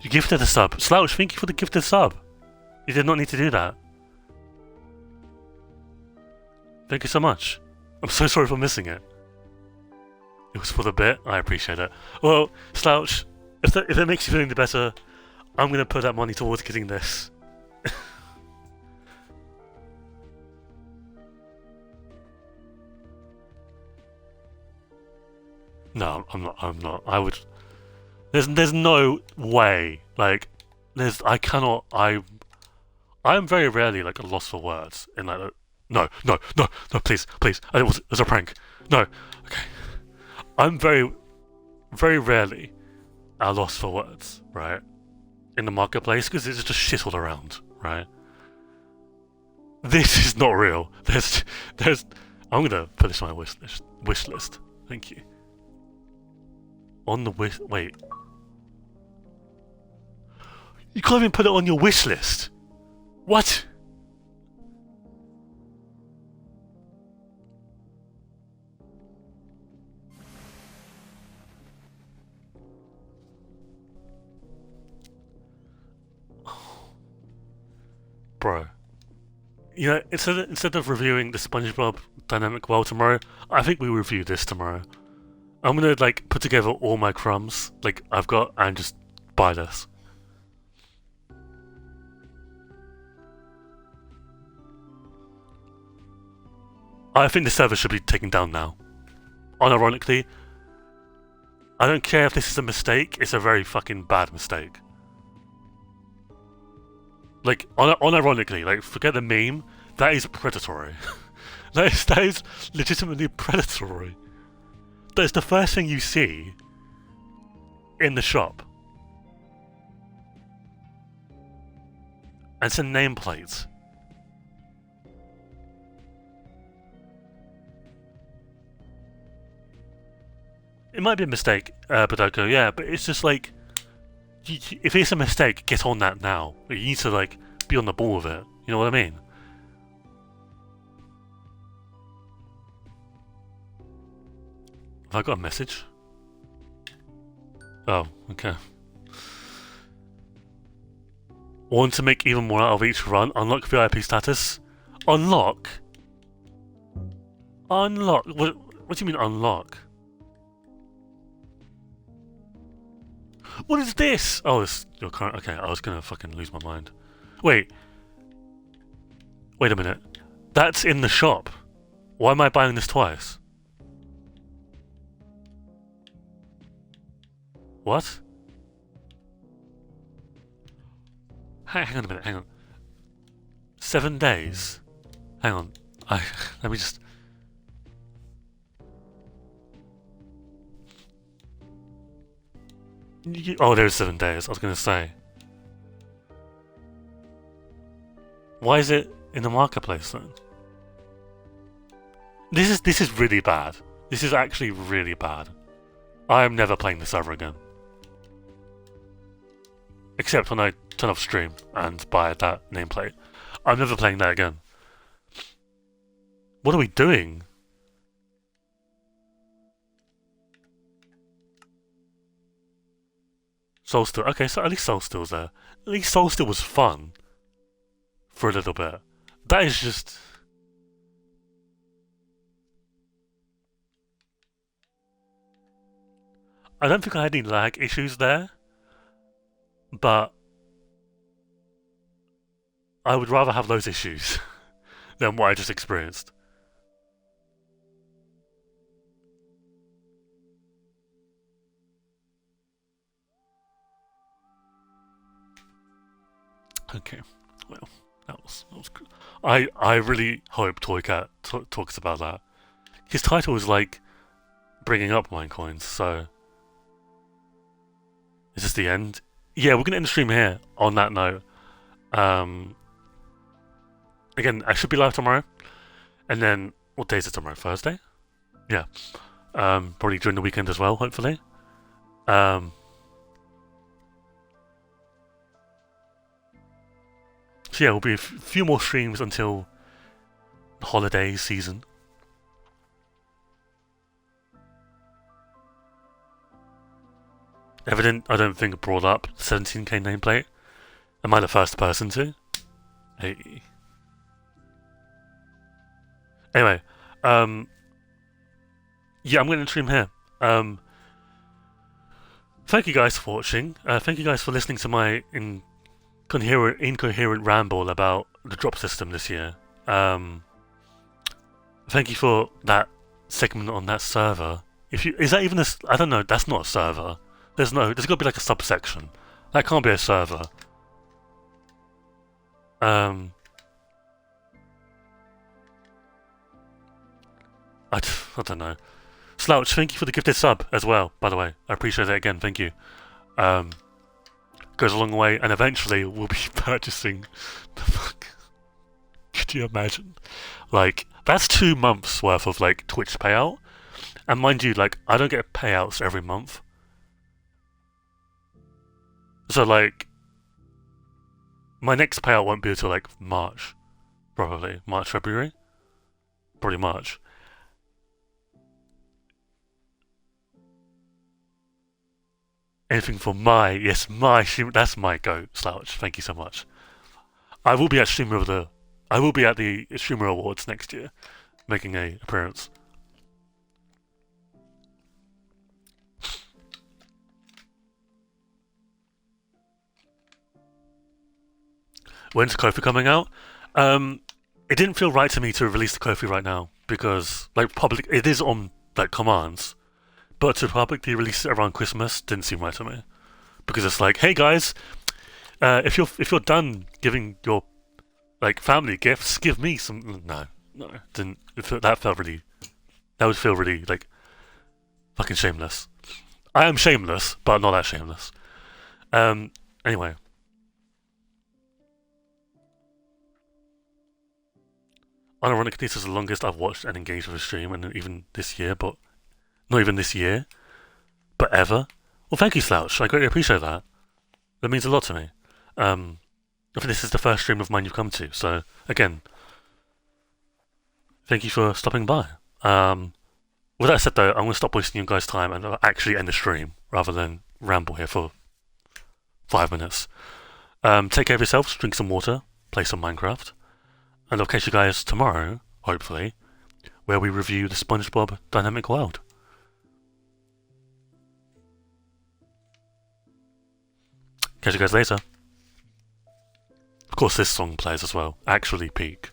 You gifted a sub. Slouch, thank you for the gifted sub. You did not need to do that. Thank you so much. I'm so sorry for missing it. It was for the bit. I appreciate it. Well, Slouch, if it makes you feel any better, I'm gonna put that money towards getting this. No, I'm not. I would. There's no way. Like, I'm very rarely like a loss for words in like. No, please. It was a prank. No, okay. I'm very rarely at a loss for words, right? In the marketplace, because it's just shit all around, right? This is not real. There's. I'm gonna put this on my wish list. Thank you. On the wish. Wait. You can't even put it on your wish list. What? Bro. You know, instead of reviewing the SpongeBob Dynamic World tomorrow, I think we review this tomorrow. I'm gonna like put together all my crumbs like I've got and just buy this. I think the server should be taken down now. Unironically, I don't care if this is a mistake, it's a very fucking bad mistake. Like, unironically, like, forget the meme, that is predatory. that is legitimately predatory. That is the first thing you see in the shop. And it's a nameplate. It might be a mistake, Badoko, yeah, but it's just like, if it's a mistake, get on that now. You need to like be on the ball with it. You know what I mean? Have I got a message? Oh, okay. Want to make even more out of each run? Unlock VIP status? Unlock? Unlock? What do you mean unlock? What is this? Oh, it's your current. Okay, I was gonna fucking lose my mind. Wait a minute. That's in the shop. Why am I buying this twice? What? Hang on a minute. Hang on. 7 days. Hang on. Let me just. Oh, there's 7 days. I was gonna say. Why is it in the marketplace then? This is really bad. This is actually really bad. I am never playing this ever again. Except when I turn off stream and buy that nameplate. I'm never playing that again. What are we doing? Soulstill. Okay, so at least Soulstill's there. At least Soulstill was fun. For a little bit. That is just... I don't think I had any lag issues there. But... I would rather have those issues than what I just experienced. Okay, well, that was good. I really hope Toycat talks about that. His title is like bringing up Minecoins, so... Is this the end? Yeah, we're going to end the stream here, on that note. Again, I should be live tomorrow. And then, what day is it tomorrow? Thursday? Yeah. Probably during the weekend as well, hopefully. So yeah, will be a few more streams until the holiday season. Evident, I don't think brought up 17k nameplate. Am I the first person to? Hey. Anyway, yeah, I'm going to stream here. Thank you guys for watching. Thank you guys for listening to my incoherent ramble about the drop system this year. Thank you for that segment on that server. Is that even I don't know. That's not a server. There's got to be like a subsection. That can't be a server. I don't know. Slouch, thank you for the gifted sub as well, by the way. I appreciate it again, thank you. Goes a long way, and eventually we'll be purchasing the fuck. Could you imagine? Like, that's 2 months worth of, like, Twitch payout. And mind you, like, I don't get payouts every month. So, like, my next payout won't be until, like, March. Probably. March, February? Probably March. Anything for that's my go, Slouch. Thank you so much. I will be at the Streamer Awards next year, making an appearance. When's Ko-fi coming out? It didn't feel right to me to release the Ko-fi right now because, like, it is on like commands. But to publicly release it around Christmas didn't seem right to me, because it's like, hey guys, if you're done giving your like family gifts, give me some. No, didn't. That would feel really like fucking shameless. I am shameless, but not that shameless. Anyway. Unironically, this is the longest I've watched and engaged with a stream, and even this year, but. Not even this year, but ever. Well, thank you, Slouch. I greatly appreciate that. That means a lot to me. I think this is the first stream of mine you've come to, so again, thank you for stopping by. With that said, though, I'm going to stop wasting you guys' time and actually end the stream rather than ramble here for 5 minutes. Take care of yourselves, drink some water, play some Minecraft, and I'll catch you guys tomorrow, hopefully, where we review the SpongeBob Dynamic World. Catch you guys later. Of course, this song plays as well. Actually Peak.